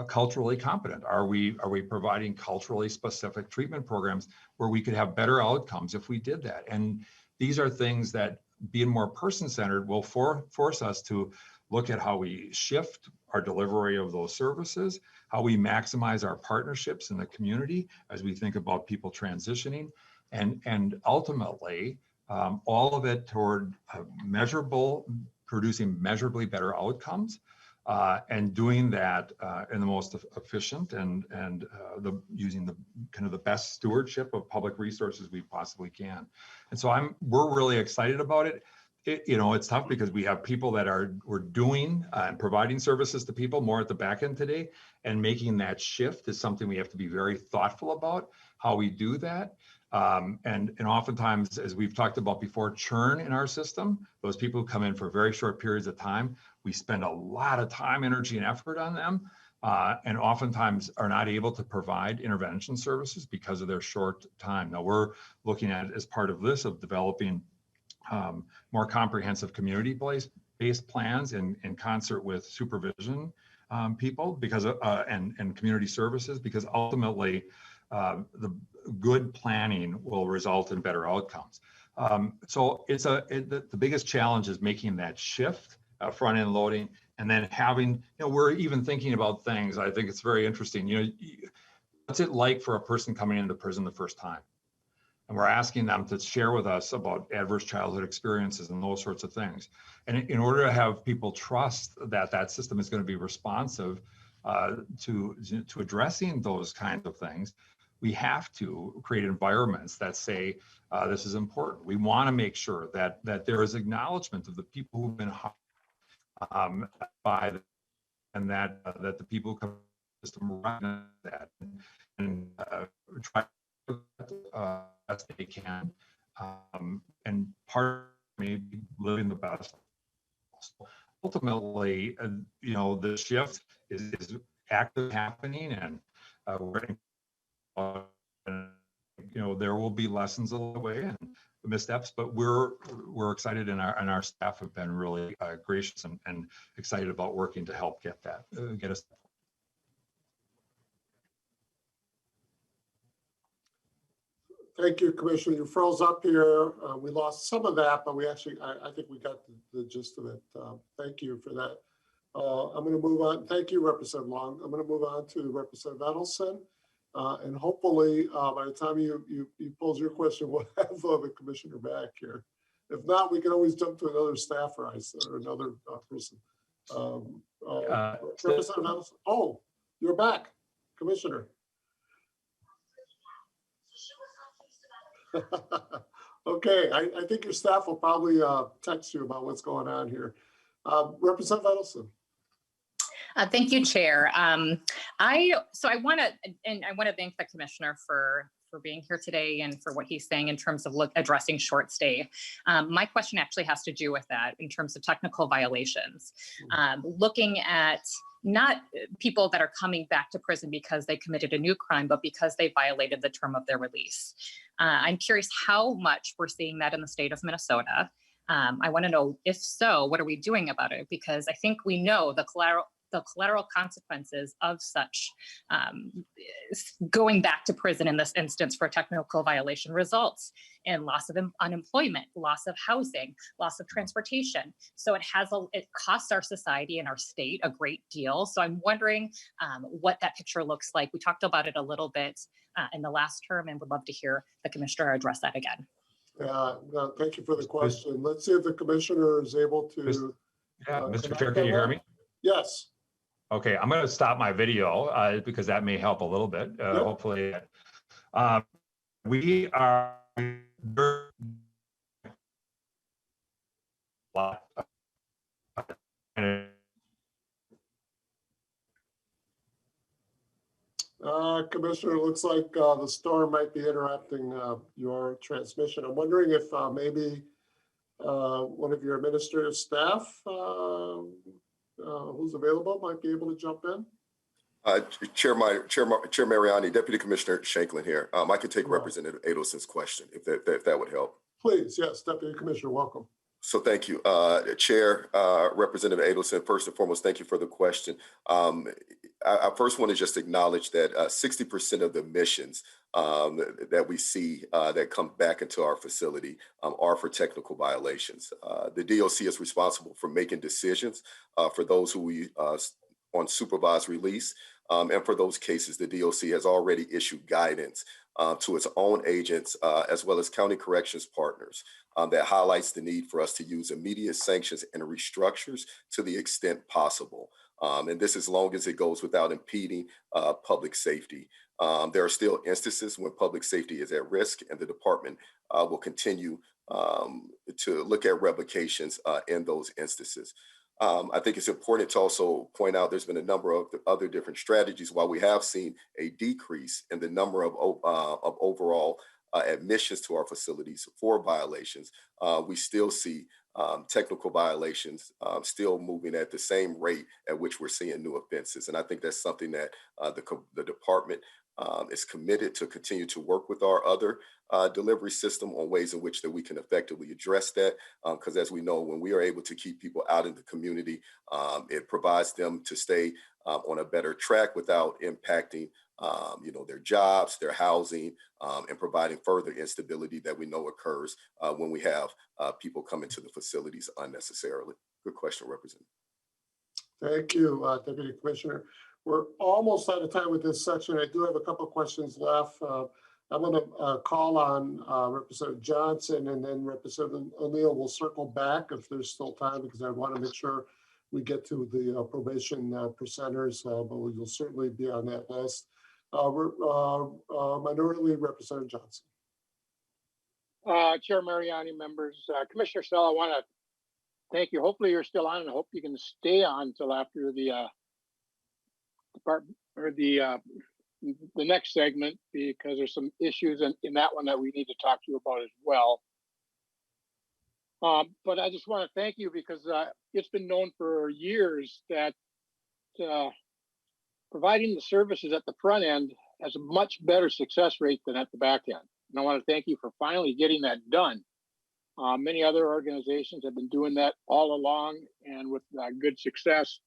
culturally competent? Are we providing culturally specific treatment programs where we could have better outcomes if we did that? And these are things that, being more person-centered, will force us to look at how we shift our delivery of those services, how we maximize our partnerships in the community as we think about people transitioning, and ultimately all of it toward producing measurably better outcomes. And doing that in the most efficient and using the kind of the best stewardship of public resources we possibly can. And so we're really excited about it. It's tough because we have people that we're doing and providing services to people more at the back end today, and making that shift is something we have to be very thoughtful about how we do that. And oftentimes, as we've talked about before, churn in our system, those people who come in for very short periods of time, we spend a lot of time, energy, and effort on them, and oftentimes are not able to provide intervention services because of their short time. Now, we're looking at, as part of this, of developing more comprehensive community-based plans in concert with supervision people, because and community services, because ultimately the good planning will result in better outcomes. So the biggest challenge is making that shift, front end loading, and then having, we're even thinking about things. I think it's very interesting. What's it like for a person coming into prison the first time? And we're asking them to share with us about adverse childhood experiences and those sorts of things. And in order to have people trust that that system is going to be responsive to addressing those kinds of things, we have to create environments that say this is important. We want to make sure that there is acknowledgement of the people who've been harmed by the, and that the people who come to the system recognize that and try as they can, and part of maybe living the best. Ultimately, the shift is active happening, and there will be lessons along the way and missteps, but we're excited, and our staff have been really gracious and excited about working to help get us. Thank you, Commissioner. You froze up here. We lost some of that, but we actually, I think we got the gist of it. Thank you for that. I'm going to move on. Thank you, Representative Long. I'm going to move on to Representative Edelson. And hopefully, by the time you pose your question, we'll have the commissioner back here. If not, we can always jump to another staffer, or another person. Representative Edelson. Oh, you're back, Commissioner. Okay, I think your staff will probably text you about what's going on here. Representative Edelson. Thank you, Chair. I want to thank the commissioner for being here today and for what he's saying in terms of addressing short stay. My question actually has to do with that in terms of technical violations. Looking at not people that are coming back to prison because they committed a new crime, but because they violated the term of their release. I'm curious how much we're seeing that in the state of Minnesota. I want to know, if so, what are we doing about it? Because I think we know the collateral consequences of such going back to prison in this instance for a technical violation results in loss of unemployment, loss of housing, loss of transportation. So it costs our society and our state a great deal. So I'm wondering what that picture looks like. We talked about it a little bit in the last term and would love to hear the commissioner address that again. Yeah, no, thank you for the question. Let's see if the commissioner is able to. Yeah, Mr. Chair, can you hear me? Yes. Okay, I'm going to stop my video because that may help a little bit. Yep. Hopefully, we are. Commissioner, it looks like the storm might be interrupting your transmission. I'm wondering if maybe one of your administrative staff who's available might be able to jump in. Chair Mariani, Deputy Commissioner Shanklin here. I could take Representative Adelson's question if that would help. Please, yes, Deputy Commissioner, welcome. So thank you, Chair, Representative Adelson. First and foremost, thank you for the question. I first want to just acknowledge that 60% of the admissions that we see that come back into our facility are for technical violations. The DOC is responsible for making decisions for those who we on supervised release. And for those cases, the DOC has already issued guidance to its own agents as well as county corrections partners that highlights the need for us to use immediate sanctions and restructures to the extent possible. And this as long as it goes without impeding public safety. There are still instances when public safety is at risk, and the department will continue to look at revocations in those instances. I think it's important to also point out there's been a number of other different strategies. While we have seen a decrease in the number of overall admissions to our facilities for violations, we still see technical violations still moving at the same rate at which we're seeing new offenses. And I think that's something that the department is committed to continue to work with our other delivery system on ways in which that we can effectively address that. Because as we know, when we are able to keep people out in the community, it provides them to stay on a better track without impacting their jobs, their housing, and providing further instability that we know occurs when we have people come into the facilities unnecessarily. Good question, Representative. Thank you, Deputy Commissioner. We're almost out of time with this section. I do have a couple of questions left. I'm going to call on Representative Johnson, and then Representative O'Neill will circle back if there's still time, because I want to make sure we get to the probation percenters, but we will certainly be on that list. Minority Leader Representative Johnson. Chair Mariani, members, Commissioner Snell, I want to thank you. Hopefully you're still on, and I hope you can stay on until after the department or the next segment, because there's some issues in that one that we need to talk to you about as well. But I just want to thank you, because it's been known for years that providing the services at the front end has a much better success rate than at the back end. And I want to thank you for finally getting that done. Many other organizations have been doing that all along and with good success.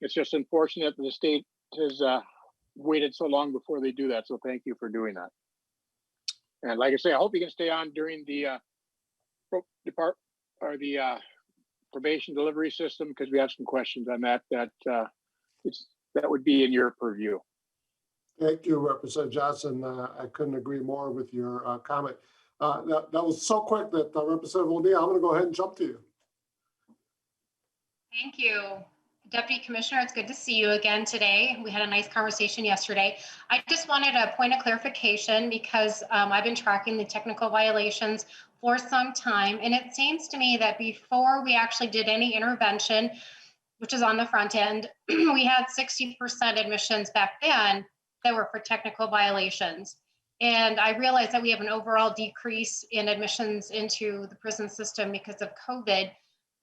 It's just unfortunate that the state has waited so long before they do that. So thank you for doing that. And like I say, I hope you can stay on during the probation delivery system, because we have some questions on that that would be in your purview. Thank you, Representative Johnson. I couldn't agree more with your comment. That was so quick that Representative O'Neill, I'm going to go ahead and jump to you. Thank you. Deputy Commissioner, it's good to see you again today. We had a nice conversation yesterday. I just wanted a point of clarification, because I've been tracking the technical violations for some time, and it seems to me that before we actually did any intervention, which is on the front end, we had 60% admissions back then that were for technical violations. And I realize that we have an overall decrease in admissions into the prison system because of COVID.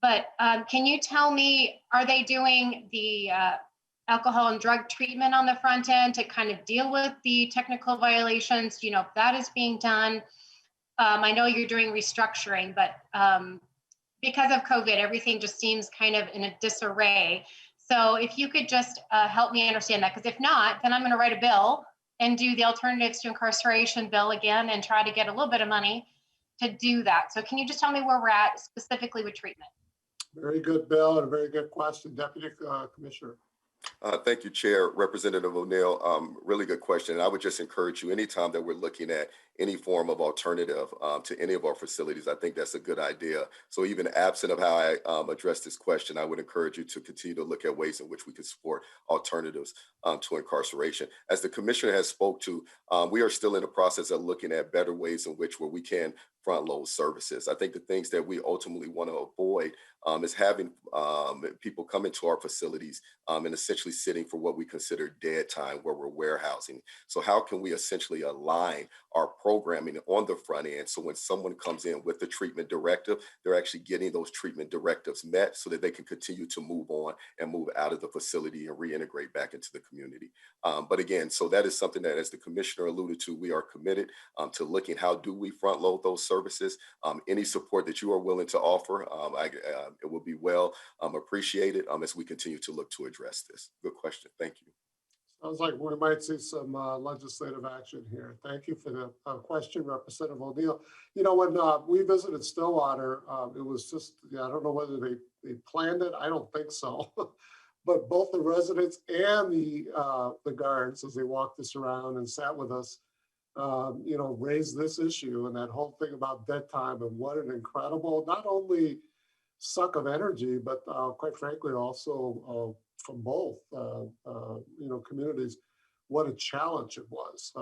But can you tell me, are they doing the alcohol and drug treatment on the front end to kind of deal with the technical violations, you know, if that is being done. I know you're doing restructuring, but because of COVID, everything just seems kind of in a disarray. So if you could just help me understand that, because if not, then I'm going to write a bill and do the alternatives to incarceration bill again and try to get a little bit of money to do that. So can you just tell me where we're at specifically with treatment? Very good, Bill, and a very good question, Deputy Commissioner. Thank you, Chair. Representative O'Neill, really good question. And I would just encourage you, anytime that we're looking at any form of alternative to any of our facilities, I think that's a good idea. So even absent of how I address this question, I would encourage you to continue to look at ways in which we could support alternatives to incarceration. As the Commissioner has spoke to, we are still in the process of looking at better ways in which where we can front load services. I think the things that we ultimately want to avoid is having people come into our facilities and essentially sitting for what we consider dead time, where we're warehousing. So how can we essentially align our programming on the front end so when someone comes in with the treatment directive, they're actually getting those treatment directives met so that they can continue to move on and move out of the facility and reintegrate back into the community. But again, so that is something that, as the Commissioner alluded to, we are committed to looking how do we front load those services. Any support that you are willing to offer, it will be well appreciated as we continue to look to address this. Good question. Thank you. Sounds like we might see some legislative action here. Thank you for the question, Representative O'Neill. You know, when we visited Stillwater, it was just, I don't know whether they planned it. I don't think so. But both the residents and the guards, as they walked us around and sat with us, you know, raised this issue and that whole thing about dead time and what an incredible, not only suck of energy, but quite frankly, also from both, you know, communities, what a challenge it was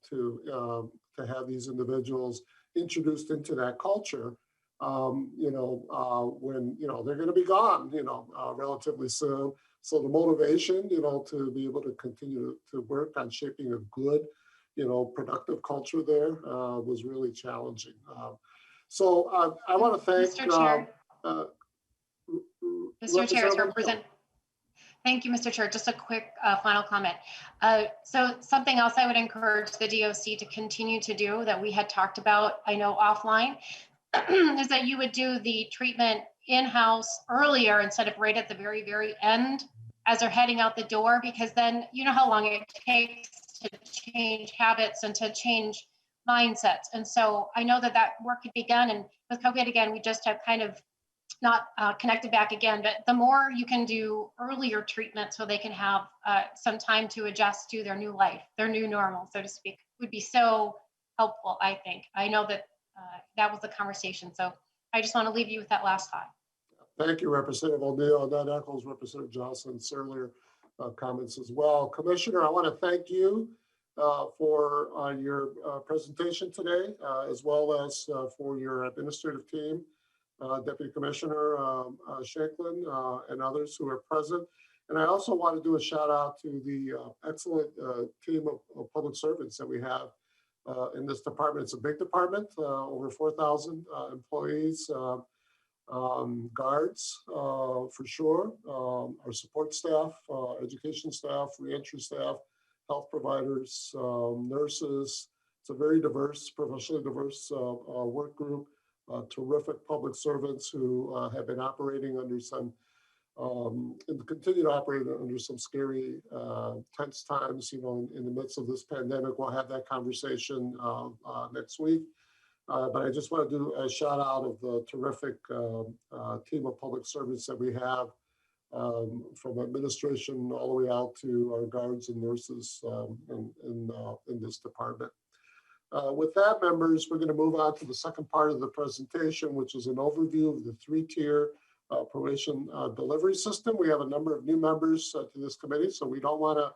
to have these individuals introduced into that culture, you know, when, you know, they're going to be gone, you know, relatively soon. So the motivation, you know, to be able to continue to work on shaping a good, you know, productive culture there was really challenging. So I want to thank Mr. Chair. Mr. Chair, thank you, Mr. Chair. Just a quick final comment. So something else I would encourage the DOC to continue to do that we had talked about, I know offline, is that you would do the treatment in-house earlier instead of right at the very, very end as they're heading out the door, because then you know how long it takes to change habits and to change mindsets. And so I know that that work could be done. And with COVID, again, we just have kind of not connected back again, but the more you can do earlier treatment so they can have some time to adjust to their new life, their new normal, so to speak, would be so helpful, I think. I know that that was the conversation. So I just want to leave you with that last thought. Thank you, Representative O'Neill. That echoes Representative Johnson's earlier comments as well. Commissioner, I want to thank you for your presentation today, as well as for your administrative team. Deputy Commissioner Shanklin and others who are present. And I also want to do a shout out to the excellent team of public servants that we have in this department. It's a big department, over 4,000 employees, guards for sure, our support staff, education staff, reentry staff, health providers, nurses. It's a very diverse, professionally diverse work group. Terrific public servants who have been operating under some, and continue to operate under some scary, tense times, you know, in the midst of this pandemic. We'll have that conversation next week. But I just want to do a shout out of the terrific team of public servants that we have, from administration all the way out to our guards and nurses in this department. With that, members, we're going to move on to the second part of the presentation, which is an overview of the three-tier probation delivery system. We have a number of new members to this committee, so we don't want to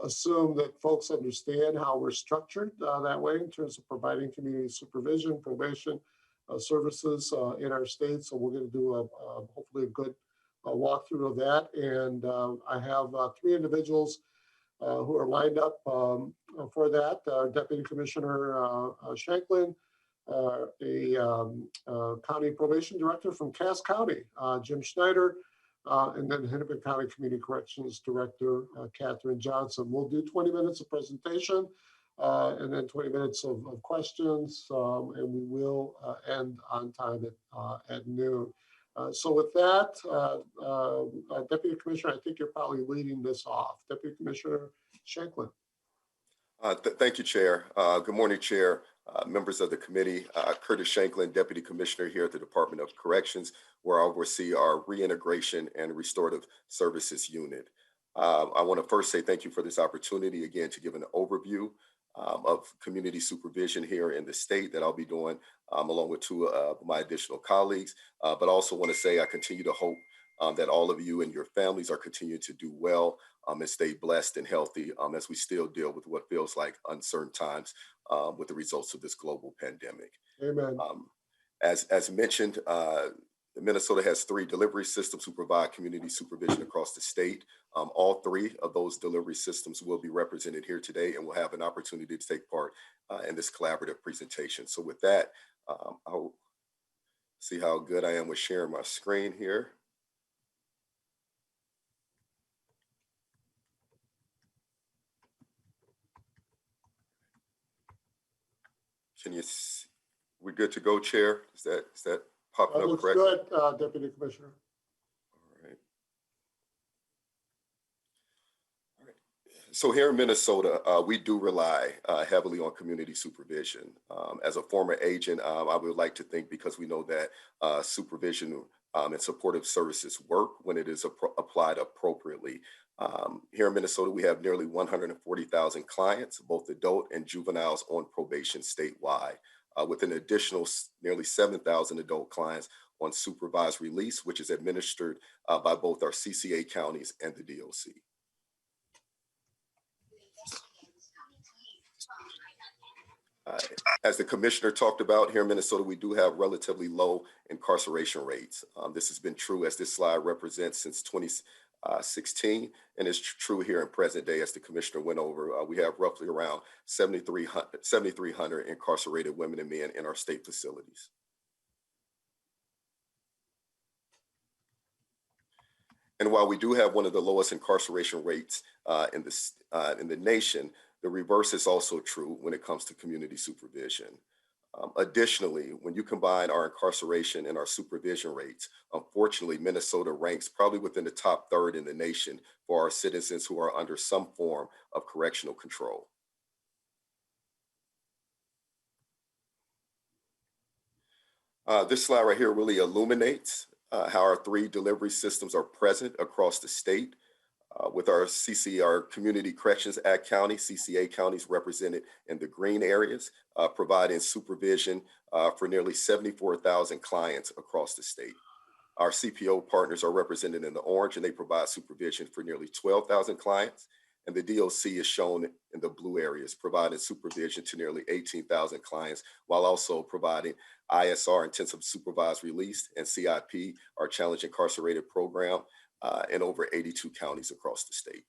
assume that folks understand how we're structured that way in terms of providing community supervision, probation services in our state. So we're going to do hopefully a good walkthrough of that. And I have three individuals who are lined up for that. Deputy Commissioner Shanklin, a county probation director from Cass County, Jim Schneider, And then Hennepin County Community Corrections Director, Catherine Johnson. We'll do 20 minutes of presentation and then 20 minutes of questions, and we will end on time at noon. So with that, Deputy Commissioner, I think you're probably leading this off. Deputy Commissioner Shanklin. Thank you, Chair. Good morning, Chair, members of the committee. Curtis Shanklin, Deputy Commissioner here at the Department of Corrections, where I oversee our reintegration and restorative services unit. I want to first say thank you for this opportunity again to give an overview of community supervision here in the state that I'll be doing along with two of my additional colleagues, but also want to say I continue to hope that all of you and your families are continuing to do well and stay blessed and healthy as we still deal with what feels like uncertain times with the results of this global pandemic. Amen. As mentioned, Minnesota has 3 delivery systems who provide community supervision across the state. All 3 of those delivery systems will be represented here today and will have an opportunity to take part in this collaborative presentation. So with that, I'll see how good I am with sharing my screen here. Can you see, we good to go, Chair? Is that popping up Looks correctly? good, Deputy Commissioner. All right. So here in Minnesota, we do rely heavily on community supervision. As a former agent, I would like to think because we know that supervision and supportive services work when it is applied appropriately. Here in Minnesota, we have nearly 140,000 clients, both adult and juveniles on probation statewide, with an additional nearly 7,000 adult clients on supervised release, which is administered by both our CCA counties and the DOC. As the commissioner talked about, here in Minnesota, we do have relatively low incarceration rates. This has been true, as this slide represents, since 2016, and it's true here in present day. As the commissioner went over, we have roughly around 7,300 incarcerated women and men in our state facilities. And while we do have one of the lowest incarceration rates in the nation, the reverse is also true when it comes to community supervision. Additionally, when you combine our incarceration and our supervision rates, unfortunately, Minnesota ranks probably within the top 3rd in the nation for our citizens who are under some form of correctional control. This slide right here really illuminates how our 3 delivery systems are present across the state. With our Community Corrections Act County, CCA counties represented in the green areas, providing supervision for nearly 74,000 clients across the state. Our CPO partners are represented in the orange, and they provide supervision for nearly 12,000 clients. And the DOC is shown in the blue areas, providing supervision to nearly 18,000 clients, while also providing ISR, intensive supervised release, and CIP, our challenge incarcerated program, in over 82 counties across the state.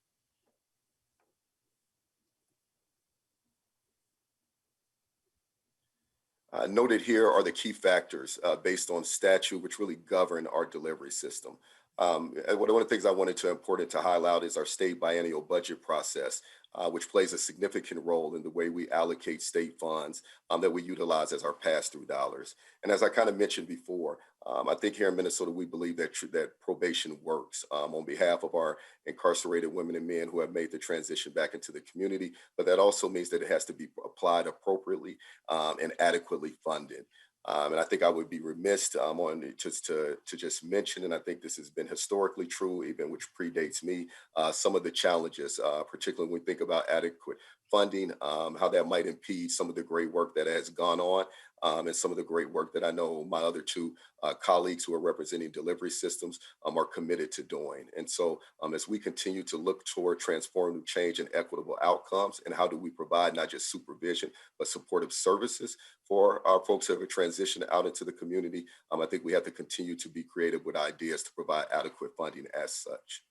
Noted here are the key factors based on statute, which really govern our delivery system. One of the things I wanted to important to highlight is our state biennial budget process, which plays a significant role in the way we allocate state funds that we utilize as our pass-through dollars. And as I kind of mentioned before, I think here in Minnesota, we believe that probation works on behalf of our incarcerated women and men who have made the transition back into the community, but that also means that it has to be applied appropriately and adequately funded. And I think I would be remiss to just mention, and I think this has been historically true, even which predates me, some of the challenges, particularly when we think about adequate funding, how that might impede some of the great work that has gone on, and some of the great work that I know my other 2 colleagues who are representing delivery systems are committed to doing. And so as we continue to look toward transformative change and equitable outcomes, and how do we provide not just supervision, but supportive services for our folks who have transitioned out into the community, I think we have to continue to be creative with ideas to provide adequate funding as such.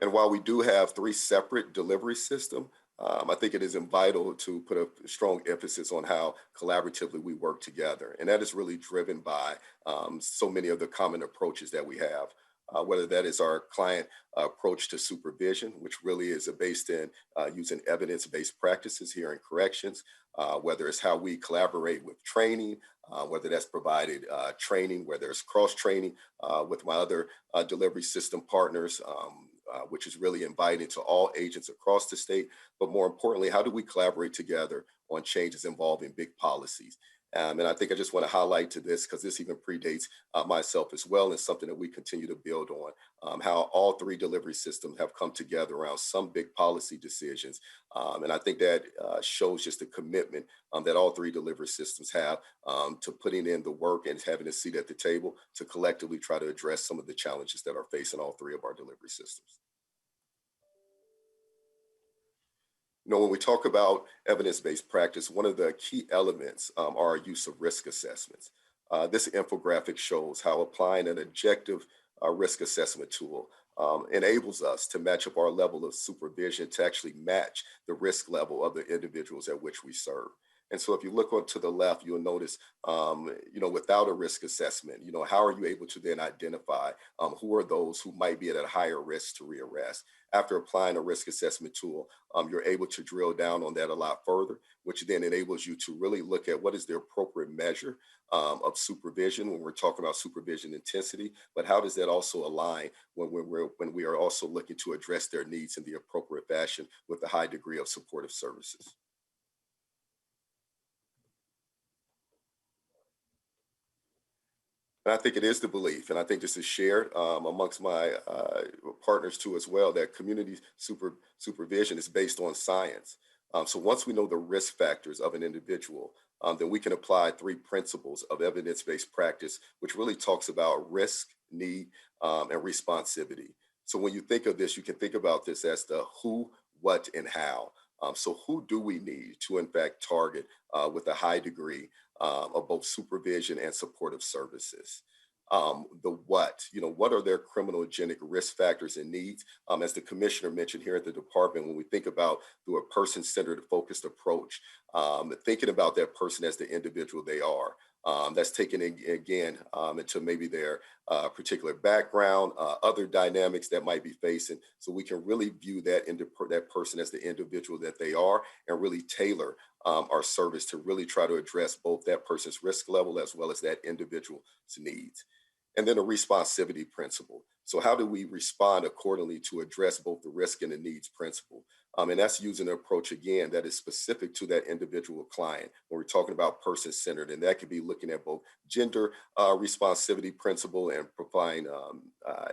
And while we do have 3 separate delivery systems, I think it is vital to put a strong emphasis on how collaboratively we work together. And that is really driven by so many of the common approaches that we have, whether that is our client approach to supervision, which really is based in using evidence-based practices here in corrections, whether it's how we collaborate with training, whether that's provided training, whether it's cross-training with my other delivery system partners, which is really inviting to all agents across the state. But more importantly, how do we collaborate together on changes involving big policies? And I think I just want to highlight to this, because this even predates myself as well, and something that we continue to build on, how all three delivery systems have come together around some big policy decisions. And I think that shows just the commitment that all three delivery systems have to putting in the work and having a seat at the table to collectively try to address some of the challenges that are facing all three of our delivery systems. You know, when we talk about evidence-based practice, one of the key elements are our use of risk assessments. This infographic shows how applying an objective risk assessment tool enables us to match up our level of supervision to actually match the risk level of the individuals at which we serve. And so if you look on to the left, you'll notice, you know, without a risk assessment, you know, how are you able to then identify who are those who might be at a higher risk to rearrest? After applying a risk assessment tool, you're able to drill down on that a lot further, which then enables you to really look at what is the appropriate measure of supervision when we're talking about supervision intensity, but how does that also align when we are also looking to address their needs in the appropriate fashion with a high degree of supportive services. And I think it is the belief, and I think this is shared amongst my partners too as well, that community supervision is based on science. So once we know the risk factors of an individual, then we can apply three principles of evidence-based practice, which really talks about risk, need, and responsivity. So when you think of this, you can think about this as the who, what, and how. So who do we need to in fact target with a high degree of both supervision and supportive services? The what, you know, what are their criminogenic risk factors and needs? As the commissioner mentioned here at the department, when we think about through a person-centered focused approach, thinking about that person as the individual they are, that's taken again into maybe their particular background, other dynamics that might be facing, so we can really view that person as the individual that they are and really tailor our service to really try to address both that person's risk level as well as that individual's needs. And then a responsivity principle. So how do we respond accordingly to address both the risk and the needs principle? And that's using an approach, again, that is specific to that individual client when we're talking about person-centered. And that could be looking at both gender responsivity principle and providing,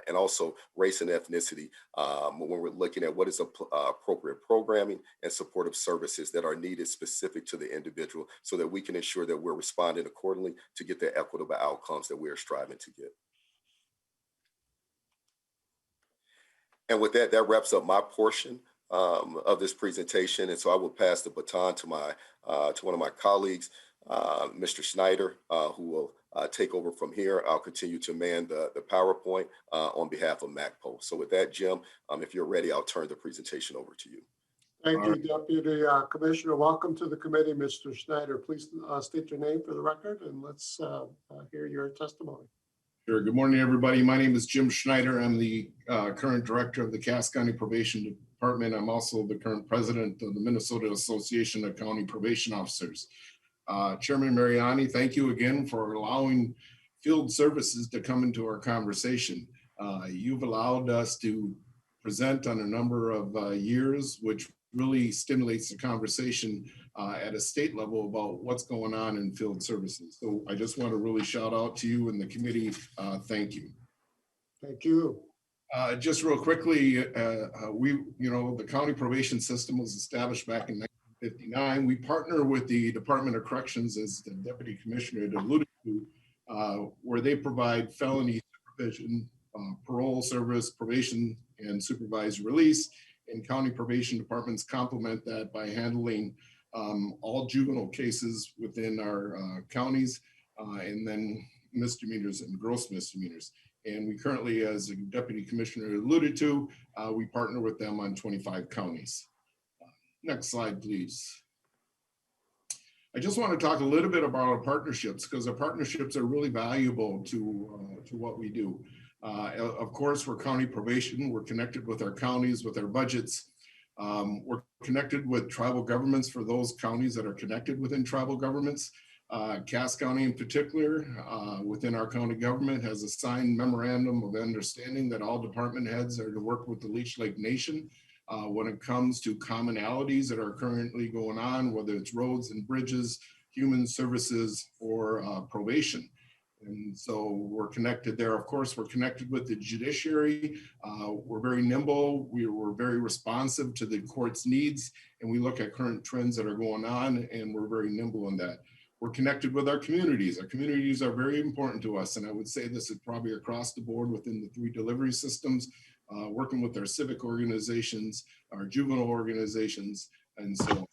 and also race and ethnicity when we're looking at what is appropriate programming and supportive services that are needed specific to the individual so that we can ensure that we're responding accordingly to get the equitable outcomes that we're striving to get. And with that, that wraps up my portion of this presentation. And so I will pass the baton to one of my colleagues, Mr. Schneider, who will take over from here. I'll continue to man the PowerPoint on behalf of MACPO. So with that, Jim, if you're ready, I'll turn the presentation over to you. Thank you, Deputy Commissioner. Welcome to the committee, Mr. Schneider. Please state your name for the record and let's hear your testimony. Sure. Good morning, everybody. My name is Jim Schneider. I'm the current director of the Cass County Probation Department. I'm also the current president of the Minnesota Association of County Probation Officers. Chairman Mariani, thank you again for allowing field services to come into our conversation. You've allowed us to present on a number of years, which really stimulates the conversation at a state level about what's going on in field services. So I just want to really shout out to you and the committee. Thank you. Thank you. Just real quickly, the county probation system was established back in 1959. We partner with the Department of Corrections, as the Deputy Commissioner had alluded to, where they provide felony supervision, parole service, probation, and supervised release. And county probation departments complement that by handling all juvenile cases within our counties, and then misdemeanors and gross misdemeanors. And we currently, as the Deputy Commissioner alluded to, we partner with them on 25 counties. Next slide, please. I just want to talk a little bit about our partnerships because our partnerships are really valuable to what we do. Of course, we're county probation. We're connected with our counties, with our budgets. We're connected with tribal governments for those counties that are connected within tribal governments. Cass County in particular, within our county government, has a signed memorandum of understanding that all department heads are to work with the Leech Lake Nation when it comes to commonalities that are currently going on, whether it's roads and bridges, human services, or probation. And so we're connected there. Of course, we're connected with the judiciary. We're very nimble. We're very responsive to the court's needs, and we look at current trends that are going on, and we're very nimble in that. We're connected with our communities. Our communities are very important to us, and I would say this is probably across the board within the 3 delivery systems, working with our civic organizations, our juvenile organizations, and so on.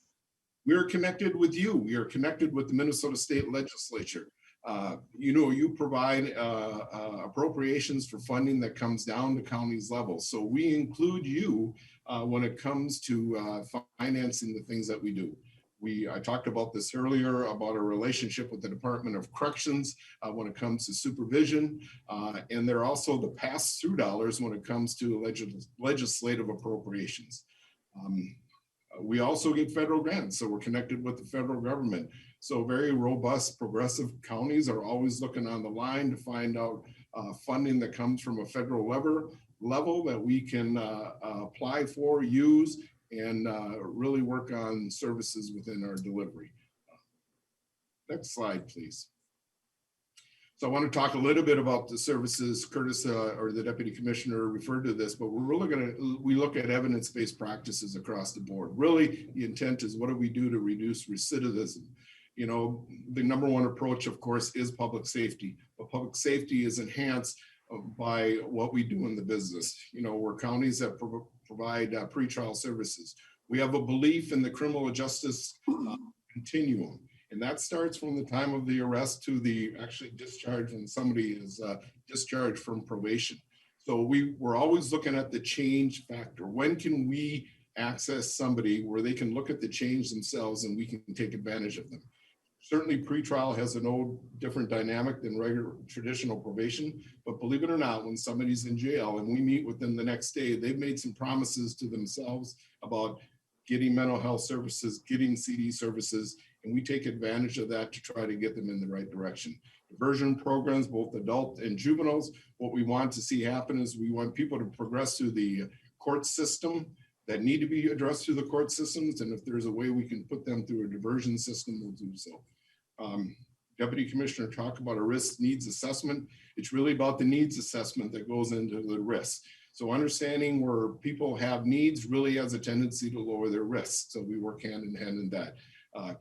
We are connected with you. We are connected with the Minnesota State Legislature. You provide appropriations for funding that comes down to counties level. So we include you when it comes to financing the things that we do. I talked about this earlier about our relationship with the Department of Corrections when it comes to supervision. And they're also the pass-through dollars when it comes to legislative appropriations. We also get federal grants, so we're connected with the federal government. So very robust, progressive counties are always looking on the line to find out funding that comes from a federal level that we can apply for, use, and really work on services within our delivery. Next slide, please. So I want to talk a little bit about the services. Curtis or the Deputy Commissioner referred to this, but we look at evidence-based practices across the board. Really, the intent is what do we do to reduce recidivism? You know, the number one approach, of course, is public safety, but public safety is enhanced by what we do in the business. You know, we're counties that provide pretrial services. We have a belief in the criminal justice continuum. And that starts from the time of the arrest to the actually discharge when somebody is discharged from probation. So we're always looking at the change factor. When can we access somebody where they can look at the change themselves and we can take advantage of them? Certainly pretrial has an old different dynamic than regular traditional probation, but believe it or not, when somebody's in jail and we meet with them the next day, they've made some promises to themselves about getting mental health services, getting CD services, and we take advantage of that to try to get them in the right direction. Diversion programs, both adult and juveniles, what we want to see happen is we want people to progress through the court system that need to be addressed through the court systems, and if there's a way we can put them through a diversion system, we'll do so. Deputy Commissioner talked about a risk needs assessment. It's really about the needs assessment that goes into the risk. So understanding where people have needs really has a tendency to lower their risk. So we work hand in hand in that.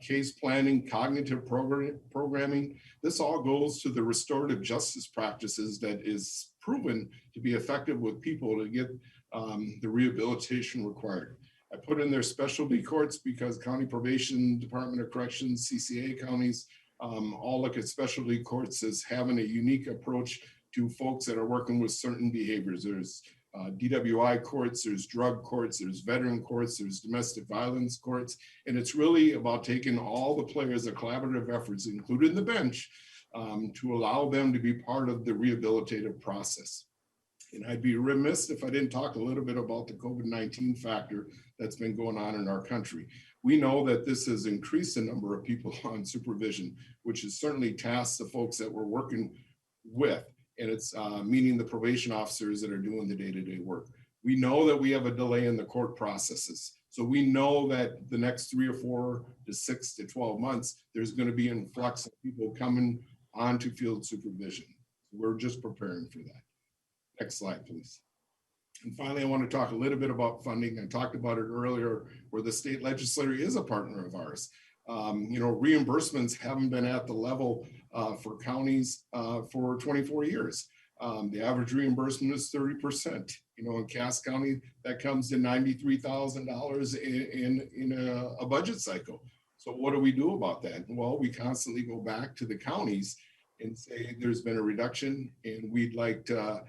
Case planning, cognitive programming, this all goes to the restorative justice practices that is proven to be effective with people to get the rehabilitation required. I put in there specialty courts because county probation, Department of Corrections, CCA counties, all look at specialty courts as having a unique approach to folks that are working with certain behaviors. There's DWI courts, there's drug courts, there's veteran courts, there's domestic violence courts, and it's really about taking all the players, the collaborative efforts, including the bench, to allow them to be part of the rehabilitative process. And I'd be remiss if I didn't talk a little bit about the COVID-19 factor that's been going on in our country. We know that this has increased the number of people on supervision, which has certainly tasked the folks that we're working with. And it's meaning the probation officers that are doing the day-to-day work. We know that we have a delay in the court processes. So we know that the next 3 or 4 to 6 to 12 months, there's going to be an influx of people coming onto field supervision. We're just preparing for that. Next slide, please. And finally, I want to talk a little bit about funding. I talked about it earlier where the state legislature is a partner of ours. You know, reimbursements haven't been at the level for counties for 24 years. The average reimbursement is 30%. You know, in Cass County, that comes to $93,000 in a budget cycle. So what do we do about that? Well, we constantly go back to the counties and say there's been a reduction and we'd like to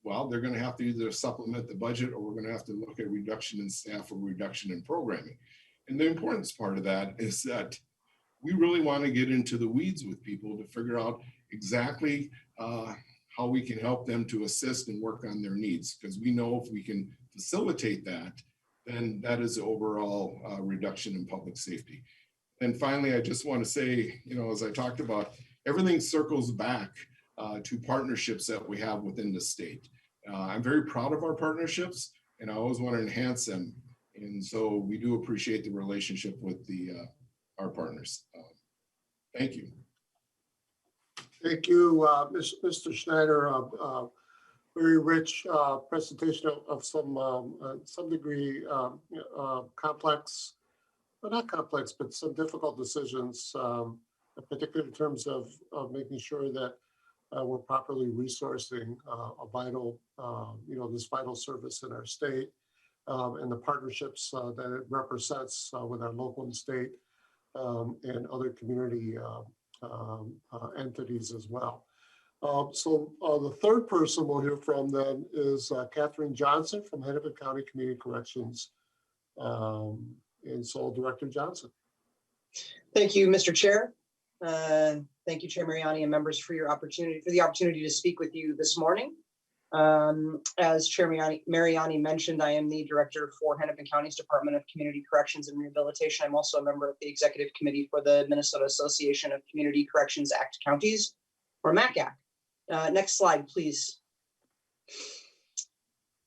well, they're going to have to either supplement the budget or we're going to have to look at reduction in staff or reduction in programming. And the importance part of that is that we really want to get into the weeds with people to figure out exactly how we can help them to assist and work on their needs. Because we know if we can facilitate that, then that is the overall reduction in public safety. And finally, I just want to say, as I talked about, everything circles back to partnerships that we have within the state. I'm very proud of our partnerships, and I always want to enhance them. And so we do appreciate the relationship with our partners. Thank you. Thank you, Mr. Schneider. Very rich presentation of some degree complex, well, not complex, but some difficult decisions, particularly in terms of making sure that we're properly resourcing a vital, this vital service in our state, and the partnerships that it represents with our local and state and other community entities as well. So the third person we'll hear from then is Catherine Johnson from Hennepin County Community Corrections. And so Director Johnson. Thank you, Mr. Chair. Thank you, Chair Mariani and members for the opportunity to speak with you this morning. As Chair Mariani mentioned, I am the director for Hennepin County's Department of Community Corrections and Rehabilitation. I'm also a member of the executive committee for the Minnesota Association of Community Corrections Act Counties, or MACAC. Next slide, please.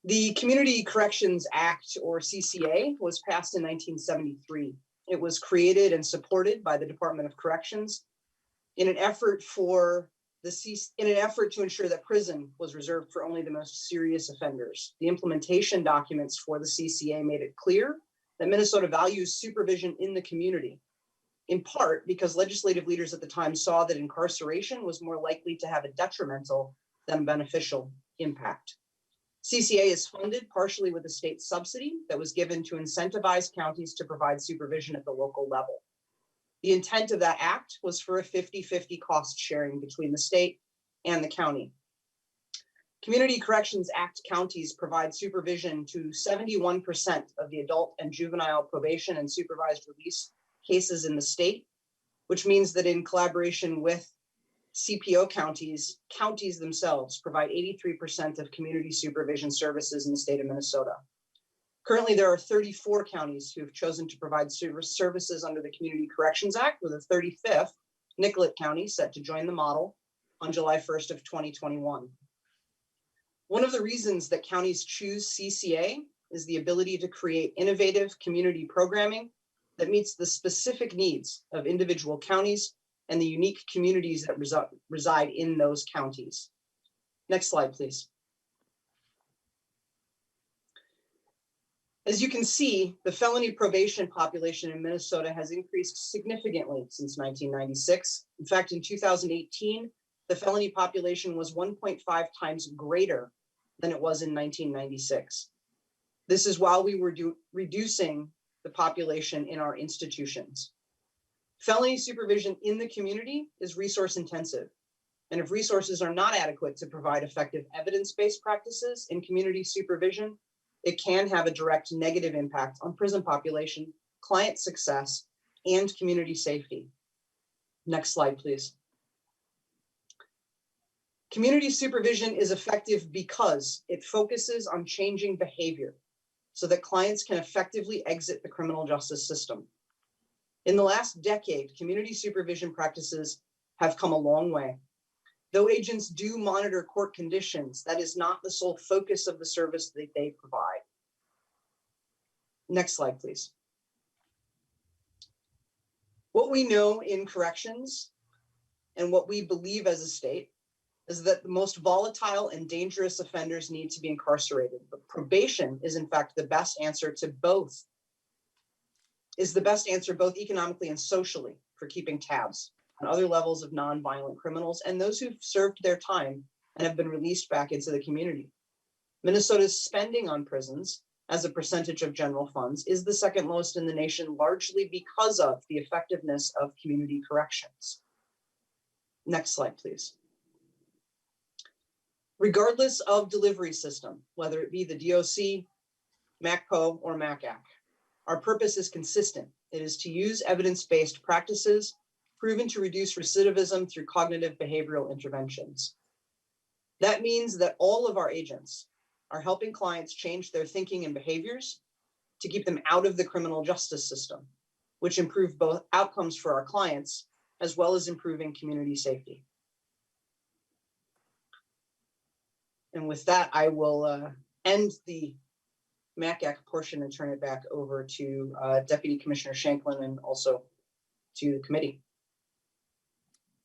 The Community Corrections Act, or CCA, was passed in 1973. It was created and supported by the Department of Corrections in an effort to ensure that prison was reserved for only the most serious offenders. The implementation documents for the CCA made it clear that Minnesota values supervision in the community, in part because legislative leaders at the time saw that incarceration was more likely to have a detrimental than beneficial impact. CCA is funded partially with a state subsidy that was given to incentivize counties to provide supervision at the local level. The intent of that act was for a 50-50 cost sharing between the state and the county. Community Corrections Act counties provide supervision to 71% of the adult and juvenile probation and supervised release cases in the state, which means that in collaboration with CPO counties, counties themselves provide 83% of community supervision services in the state of Minnesota. Currently, there are 34 counties who have chosen to provide services under the Community Corrections Act, with a 35th, Nicollet County, set to join the model on July 1st of 2021. One of the reasons that counties choose CCA is the ability to create innovative community programming that meets the specific needs of individual counties and the unique communities that reside in those counties. Next slide, please. As you can see, the felony probation population in Minnesota has increased significantly since 1996. In fact, in 2018, the felony population was 1.5 times greater than it was in 1996. This is while we were reducing the population in our institutions. Felony supervision in the community is resource intensive. And if resources are not adequate to provide effective evidence-based practices in community supervision, it can have a direct negative impact on prison population, client success, and community safety. Next slide, please. Community supervision is effective because it focuses on changing behavior so that clients can effectively exit the criminal justice system. In the last decade, community supervision practices have come a long way. Though agents do monitor court conditions, that is not the sole focus of the service that they provide. Next slide, please. What we know in corrections and what we believe as a state is that the most volatile and dangerous offenders need to be incarcerated. But probation is in fact the best answer to both, both economically and socially, for keeping tabs on other levels of nonviolent criminals and those who've served their time and have been released back into the community. Minnesota's spending on prisons as a percentage of general funds is the second lowest in the nation, largely because of the effectiveness of community corrections. Next slide, please. regardless of delivery system, whether it be the DOC, MACPO, or MACAC. Our purpose is consistent. It is to use evidence-based practices proven to reduce recidivism through cognitive behavioral interventions. That means that all of our agents are helping clients change their thinking and behaviors to keep them out of the criminal justice system, which improve both outcomes for our clients as well as improving community safety. And with that, I will end the MACAC portion and turn it back over to Deputy Commissioner Shanklin and also to the committee.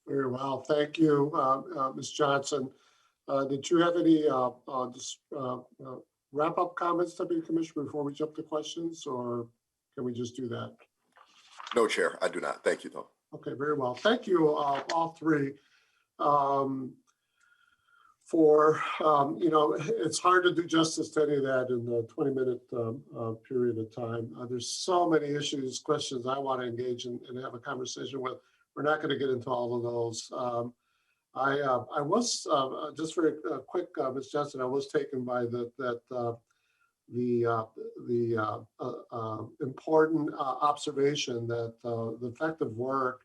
Very well. Thank you, Ms. Johnson. Did you have any wrap-up comments, Deputy Commissioner, before we jump to questions, or can we just do that? No, Chair, I do not. Thank you, though. Okay, very well. Thank you, all three. It's hard to do justice to any of that in the 20-minute period of time. There's so many issues, questions I want to engage in and have a conversation with. We're not going to get into all of those. I was just very quick, Ms. Johnson. I was taken by the important observation that the effective work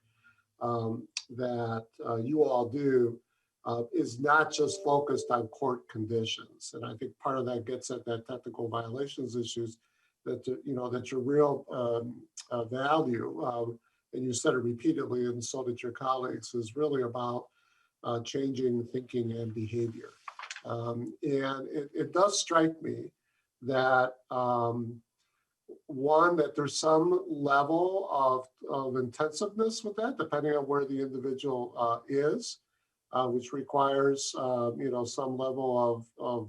that you all do is not just focused on court conditions, and I think part of that gets at that technical violations issues. That that your real value, and you said it repeatedly, and so did your colleagues, is really about changing thinking and behavior. And it does strike me that one, that there's some level of intensiveness with that, depending on where the individual is, which requires some level of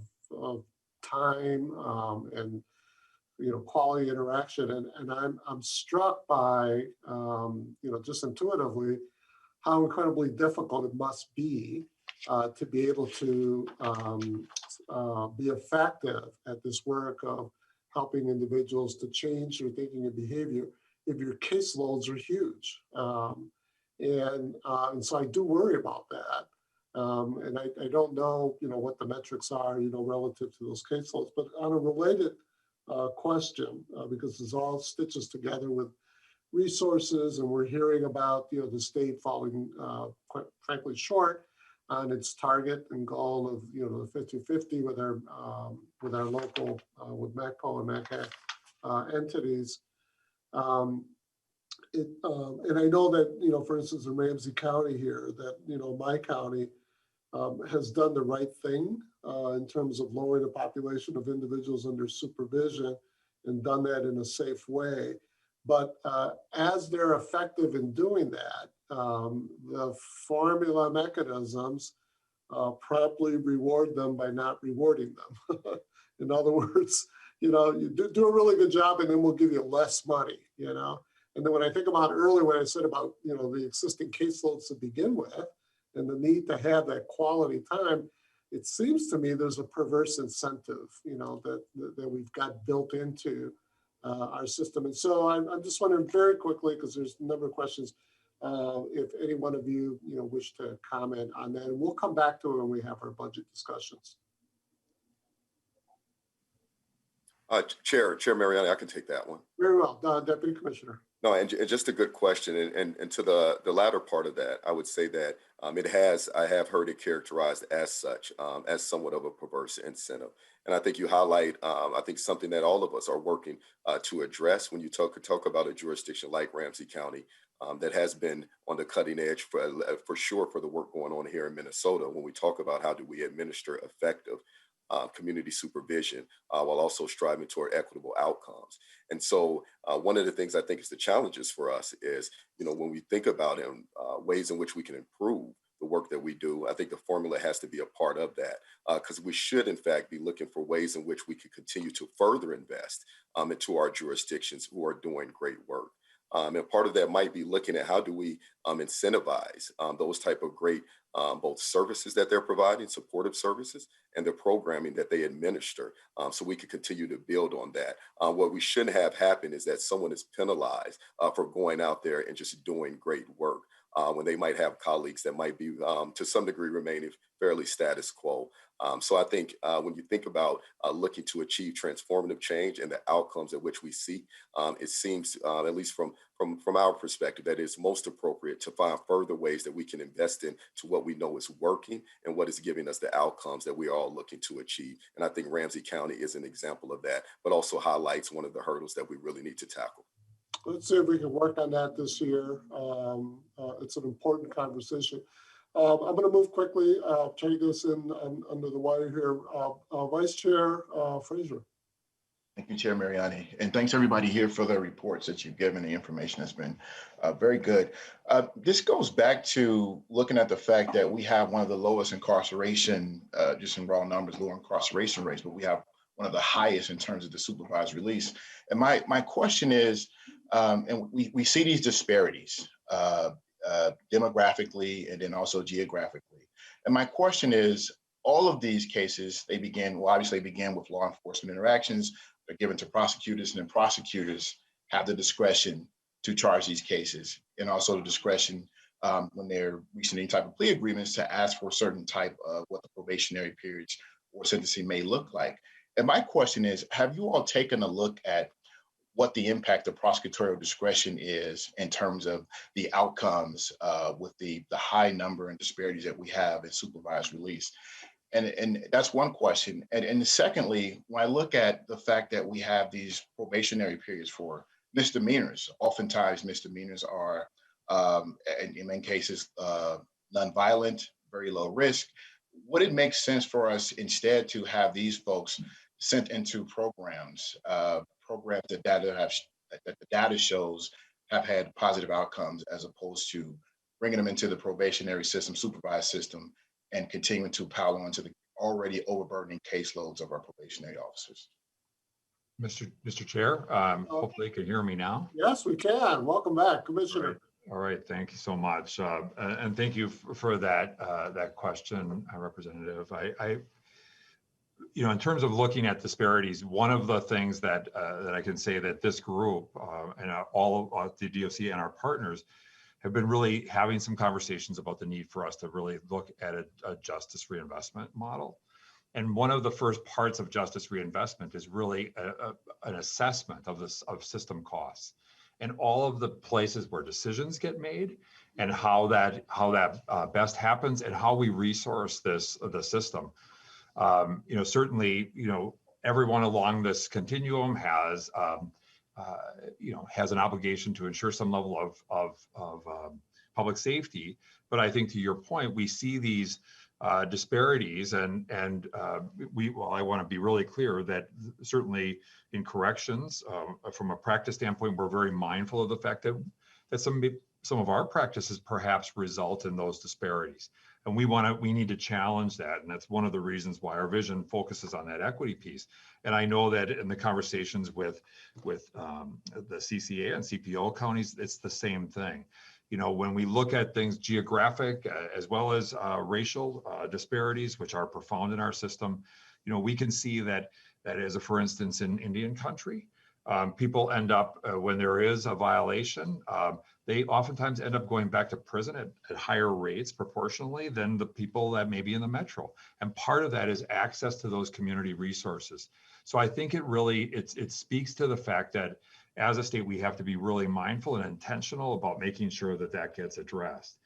time and quality interaction. And I'm struck by just intuitively how incredibly difficult it must be to be able to be effective at this work of helping individuals to change their thinking and behavior if your caseloads are huge. And so I do worry about that. And I don't know, what the metrics are, relative to those caseloads. But on a related question, because this all stitches together with resources, and we're hearing about, the state falling, quite frankly, short on its target and goal of, the 50-50 with our local, with MACPO and MACAC entities. And I know that, for instance, in Ramsey County here, that, my county has done the right thing in terms of lowering the population of individuals under supervision and done that in a safe way. But as they're effective in doing that, the formula mechanisms promptly reward them by not rewarding them. In other words, you do a really good job and then we'll give you less money, And then when I think about earlier, when I said about, the existing caseloads to begin with and the need to have that quality time, it seems to me there's a perverse incentive, that we've got built into our system. And so I'm just wondering very quickly, because there's a number of questions, if any one of you, wish to comment on that. And we'll come back to it when we have our budget discussions. Chair Mariani, I can take that one. Very well, Deputy Commissioner. No, and just a good question. And to the latter part of that, I would say that I have heard it characterized as such, as somewhat of a perverse incentive. And I think you highlight, I think something that all of us are working to address when you talk about a jurisdiction like Ramsey County that has been on the cutting edge for sure for the work going on here in Minnesota. When we talk about how do we administer effective community supervision while also striving toward equitable outcomes. And so one of the things I think is the challenges for us is, when we think about ways in which we can improve the work that we do, I think the formula has to be a part of that, because we should in fact be looking for ways in which we can continue to further invest into our jurisdictions who are doing great work. And part of that might be looking at how do we incentivize those type of great both services that they're providing, supportive services, and the programming that they administer, so we can continue to build on that. What we shouldn't have happen is that someone is penalized for going out there and just doing great work. when they might have colleagues that might be to some degree remaining fairly status quo. So I think when you think about looking to achieve transformative change and the outcomes at which we seek, it seems, at least from our perspective, that it's most appropriate to find further ways that we can invest in to what we know is working and what is giving us the outcomes that we are all looking to achieve. And I think Ramsey County is an example of that, but also highlights one of the hurdles that we really need to tackle. Let's see if we can work on that this year. It's an important conversation. I'm going to move quickly, take this in under the wire here. Vice Chair Fraser. Thank you, Chair Mariani. And thanks everybody here for the reports that you've given. The information has been very good. This goes back to looking at the fact that we have one of the lowest incarceration, just in raw numbers, lower incarceration rates, but we have one of the highest in terms of the supervised release. And my question is, and we see these disparities demographically and then also geographically. And my question is, all of these cases, they obviously begin with law enforcement interactions. They're given to prosecutors, and then prosecutors have the discretion to charge these cases, and also the discretion when they're reaching any type of plea agreements to ask for a certain type of what the probationary periods or sentencing may look like. And my question is, have you all taken a look at what the impact of prosecutorial discretion is in terms of the outcomes with the high number and disparities that we have in supervised release? And that's one question. And secondly, when I look at the fact that we have these probationary periods for misdemeanors, oftentimes misdemeanors are, in many cases, nonviolent, very low risk. Would it make sense for us instead to have these folks sent into programs that the data shows have had positive outcomes, as opposed to bringing them into the probationary system, supervised system, and continuing to pile on to the already overburdening caseloads of our probationary officers? Mr. Chair, hopefully you can hear me now. Yes, we can. Welcome back, Commissioner. All right, thank you so much. And thank you for that question, Representative. In terms of looking at disparities, one of the things that I can say that this group and all of the DOC and our partners have been really having some conversations about the need for us to really look at a justice reinvestment model. And one of the first parts of justice reinvestment is really an assessment of system costs and all of the places where decisions get made and how that best happens and how we resource the system. Certainly, everyone along this continuum has an obligation to ensure some level of public safety. But I think to your point, we see these disparities, and I want to be really clear that certainly in corrections, from a practice standpoint, we're very mindful of the fact that some of our practices perhaps result in those disparities. And we need to challenge that. And that's one of the reasons why our vision focuses on that equity piece. And I know that in the conversations with the CCA and CPO counties, it's the same thing. When we look at things geographic as well as racial disparities, which are profound in our system, we can see that as for instance, in Indian country, people end up, when there is a violation, they oftentimes end up going back to prison at higher rates proportionally than the people that may be in the metro. And part of that is access to those community resources. So I think it speaks to the fact that as a state, we have to be really mindful and intentional about making sure that gets addressed.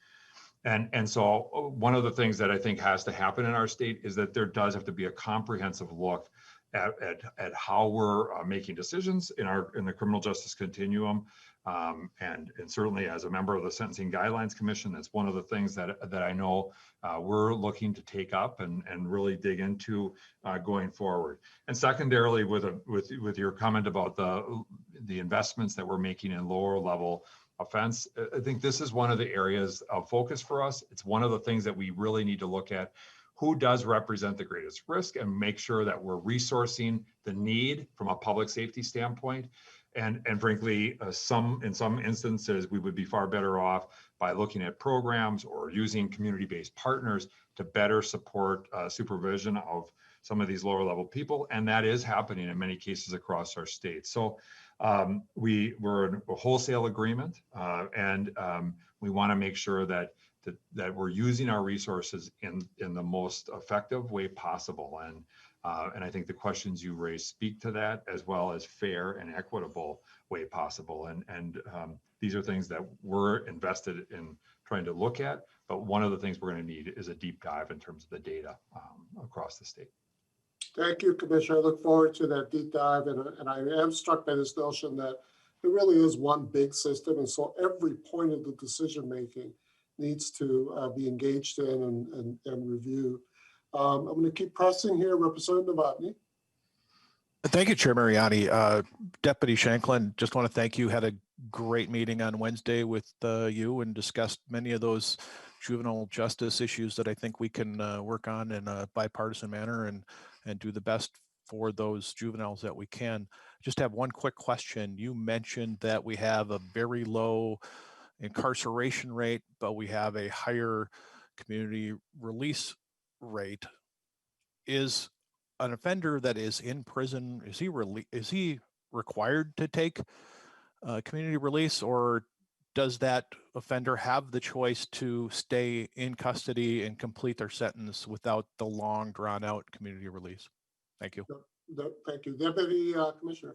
And so one of the things that I think has to happen in our state is that there does have to be a comprehensive look at how we're making decisions in the criminal justice continuum, and certainly as a member of the Sentencing Guidelines Commission, that's one of the things that I know we're looking to take up and really dig into going forward. And secondarily, with your comment about the investments that we're making in lower level offense, I think this is one of the areas of focus for us. It's one of the things that we really need to look at. Who does represent the greatest risk, and make sure that we're resourcing the need from a public safety standpoint. And frankly, in some instances, we would be far better off by looking at programs or using community-based partners to better support supervision of some of these lower level people. And that is happening in many cases across our state. So we're in a wholesale agreement, and we want to make sure that we're using our resources in the most effective way possible. And I think the questions you raised speak to that, as well as fair and equitable way possible. And these are things that we're invested in trying to look at. But one of the things we're going to need is a deep dive in terms of the data across the state. Thank you, Commissioner. I look forward to that deep dive. And I am struck by this notion that it really is one big system. And so every point of the decision making needs to be engaged in and reviewed. I'm going to keep pressing here. Representative Novotny. Thank you, Chair Mariani. Deputy Shanklin, just want to thank you. Had a great meeting on Wednesday with you and discussed many of those juvenile justice issues that I think we can work on in a bipartisan manner and do the best for those juveniles that we can. Just have one quick question. You mentioned that we have a very low incarceration rate, but we have a higher community release rate. Is an offender that is in prison, is he required to take community release, or does that offender have the choice to stay in custody and complete their sentence without the long drawn out community release? Thank you. Thank you. Deputy Commissioner.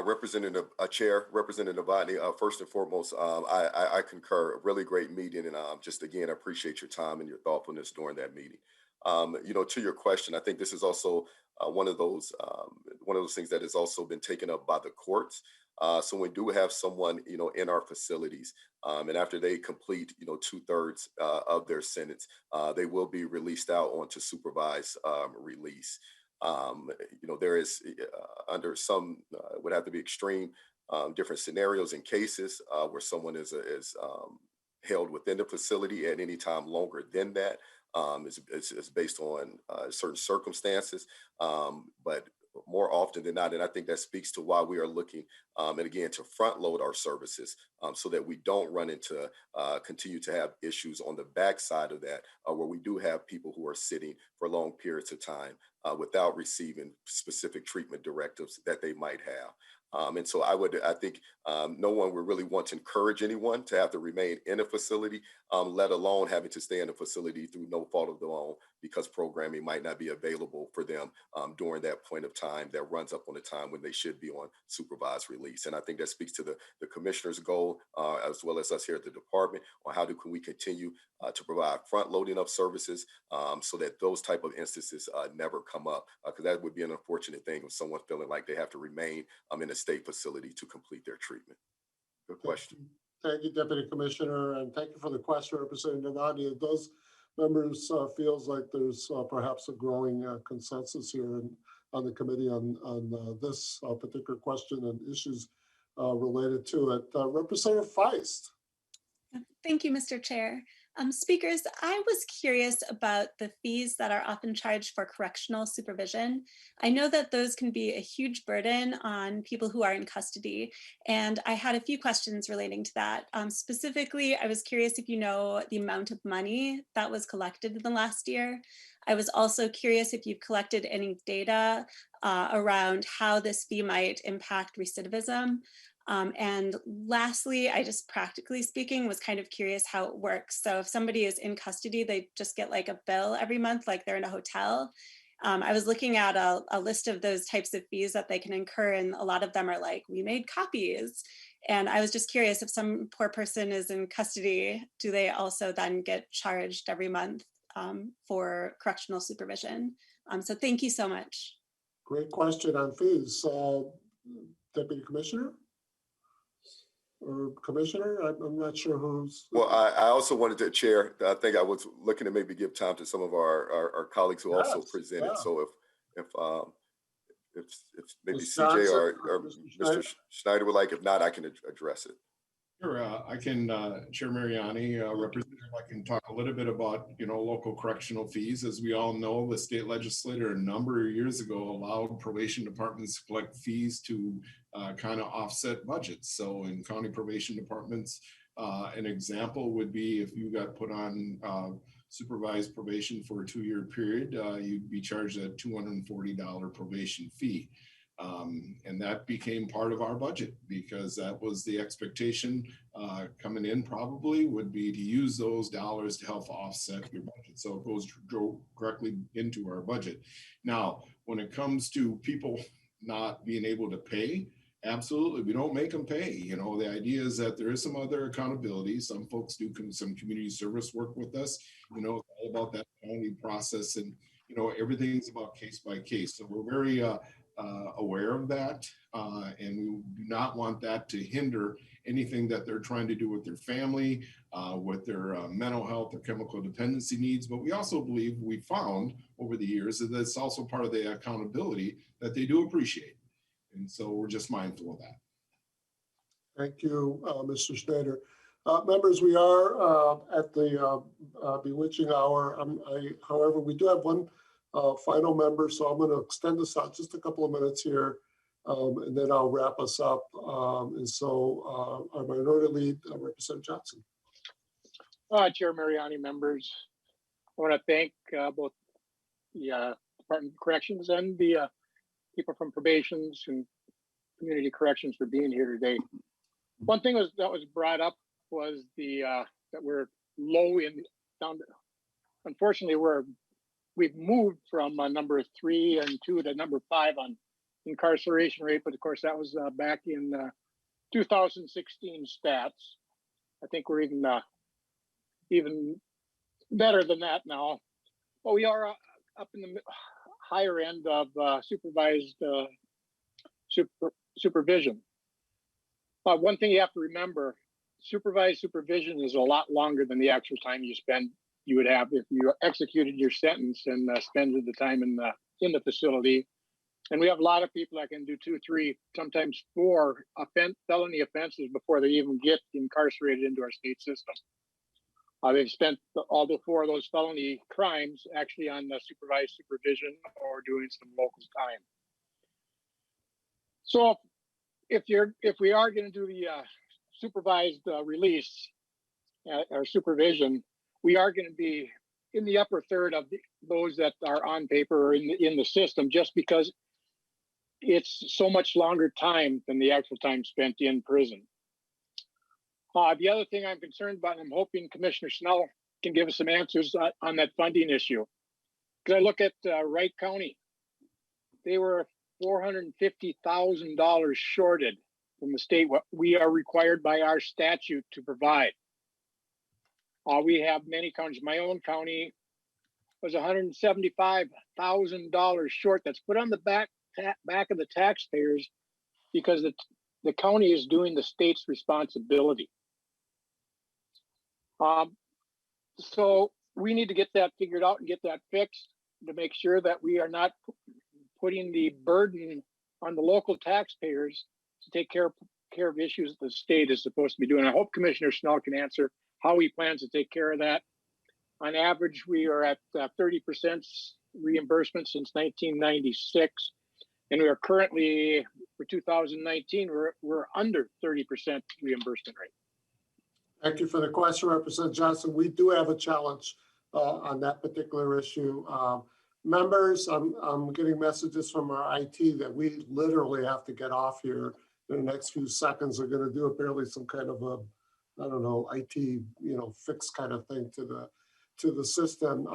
Representative Chair, Representative Novotny, first and foremost, I concur. A really great meeting, and just again, I appreciate your time and your thoughtfulness during that meeting. To your question, I think this is also one of those things that has also been taken up by the courts. So we do have someone, in our facilities, and after they complete, 2/3 of their sentence, they will be released out onto supervised release. There is under some would have to be extreme different scenarios and cases where someone is held within the facility at any time longer than that. It's based on certain circumstances, but more often than not, and I think that speaks to why we are looking, and again, to front load our services so that we don't run into continue to have issues on the backside of that, where we do have people who are sitting for long periods of time without receiving specific treatment directives that they might have. And so I think no one would really want to encourage anyone to have to remain in a facility, let alone having to stay in a facility through no fault of their own because programming might not be available for them during that point of time that runs up on the time when they should be on supervised release. And I think that speaks to the commissioner's goal, as well as us here at the department, on how can we continue to provide front loading of services so that those type of instances never come up, because that would be an unfortunate thing of someone feeling like they have to remain in a state facility to complete their treatment. Good question. Thank you, Deputy Commissioner, and thank you for the question, Representative Novotny. Those members feels like there's perhaps a growing consensus here on the committee on this particular question and issues related to it. Representative Feist. Thank you, Mr. Chair. Speakers, I was curious about the fees that are often charged for correctional supervision. I know that those can be a huge burden on people who are in custody, and I had a few questions relating to that. Specifically, I was curious if you know the amount of money that was collected in the last year. I was also curious if you've collected any data around how this fee might impact recidivism. And lastly, I just practically speaking was kind of curious how it works. So if somebody is in custody, they just get like a bill every month, like they're in a hotel. I was looking at a list of those types of fees that they can incur, and a lot of them are like, we made copies. And I was just curious if some poor person is in custody, do they also then get charged every month for correctional supervision? So thank you so much. Great question on fees. Deputy Commissioner? Or Commissioner? I'm not sure who's. Well, I also wanted to, Chair, I think I was looking to maybe give time to some of our colleagues who also presented. Yeah. So if maybe CJ or Mr. Schneider would like, if not, I can address it. Sure, I can, Chair Mariani, Representative, I can talk a little bit about, local correctional fees. As we all know, the state legislature a number of years ago allowed probation departments to collect fees to kind of offset budgets. So in county probation departments, an example would be if you got put on supervised probation for a 2-year period, you'd be charged a $240 probation fee. And that became part of our budget because that was the expectation coming in probably would be to use those dollars to help offset your budget. So it goes directly into our budget. Now, when it comes to people not being able to pay, absolutely, we don't make them pay. You know, the idea is that there is some other accountability. Some folks do some community service work with us, you know, all about that county process, and, you know, everything's about case by case. So we're very aware of that, and we do not want that to hinder anything that they're trying to do with their family, with their mental health or chemical dependency needs. But we also believe we found over the years that it's also part of the accountability that they do appreciate. And so we're just mindful of that. Thank you, Mr. Schneider. Members, we are at the bewitching hour. However, we do have one final member, so I'm going to extend this out just a couple of minutes here, and then I'll wrap us up. And so our minority lead, Representative Johnson. Chair Mariani, members, I want to thank both the Department of Corrections and the people from probations and community corrections for being here today. One thing that was brought up was that we're low down to, unfortunately, we've moved from number 3 and 2 to number 5 on incarceration rate, but of course that was back in 2016 stats. I think we're even better than that now, but we are up in the higher end of supervised supervision. But one thing you have to remember, supervised supervision is a lot longer than the actual time you would have if you executed your sentence and spend the time in the facility. And we have a lot of people that can do 2, 3, sometimes 4 felony offenses before they even get incarcerated into our state system. They've spent all 4 of those felony crimes actually on supervised supervision or doing some local time. So if we are going to do the supervised release or supervision, we are going to be in the upper third of those that are on paper or in the system, just because it's so much longer time than the actual time spent in prison. The other thing I'm concerned about, and I'm hoping Commissioner Snell can give us some answers on that funding issue. Because I look at Wright County, they were $450,000 shorted from the state what we are required by our statute to provide. We have many counties. My own county was $175,000 short. That's put on the back of the taxpayers because the county is doing the state's responsibility. So we need to get that figured out and get that fixed to make sure that we are not putting the burden on the local taxpayers to take care of issues the state is supposed to be doing. I hope Commissioner Snell can answer how he plans to take care of that. On average, we are at 30% reimbursement since 1996, and we are currently, for 2019, we're under 30% reimbursement rate. Thank you for the question, Representative Johnson. We do have a challenge on that particular issue. Members, I'm getting messages from our IT that we literally have to get off here in the next few seconds. They're going to do apparently some kind of a, I don't know, IT, fix kind of thing to the system.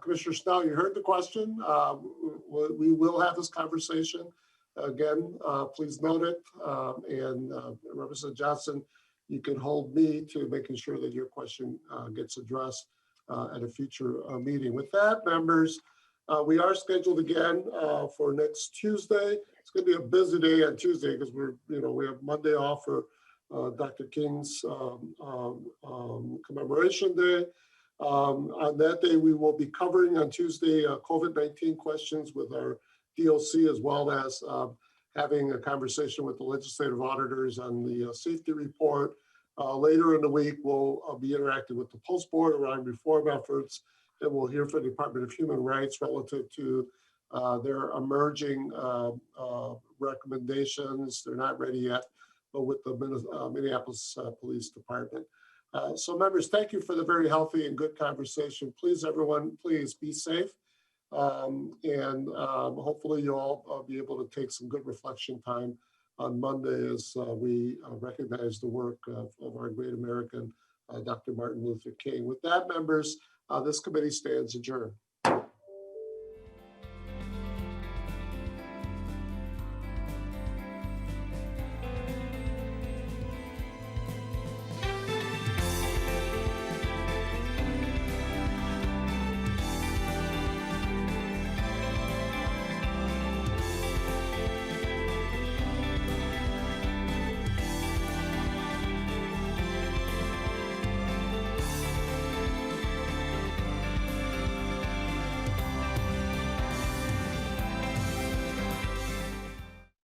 Commissioner Snell, you heard the question. We will have this conversation again. Please note it. And Representative Johnson, you can hold me to making sure that your question gets addressed at a future meeting. With that, members, we are scheduled again for next Tuesday. It's going to be a busy day on Tuesday because we have Monday off for Dr. King's commemoration day. On that day, we will be covering on Tuesday COVID-19 questions with our DOC, as well as having a conversation with the legislative auditors on the safety report. Later in the week, we'll be interacting with the Post Board around reform efforts, and we'll hear from the Department of Human Rights relative to their emerging recommendations. They're not ready yet, but with the Minneapolis Police Department. So members, thank you for the very healthy and good conversation. Please, everyone, please be safe. Hopefully you'll all be able to take some good reflection time on Monday as we recognize the work of our great American, Dr. Martin Luther King. With that, members, this committee stands adjourned.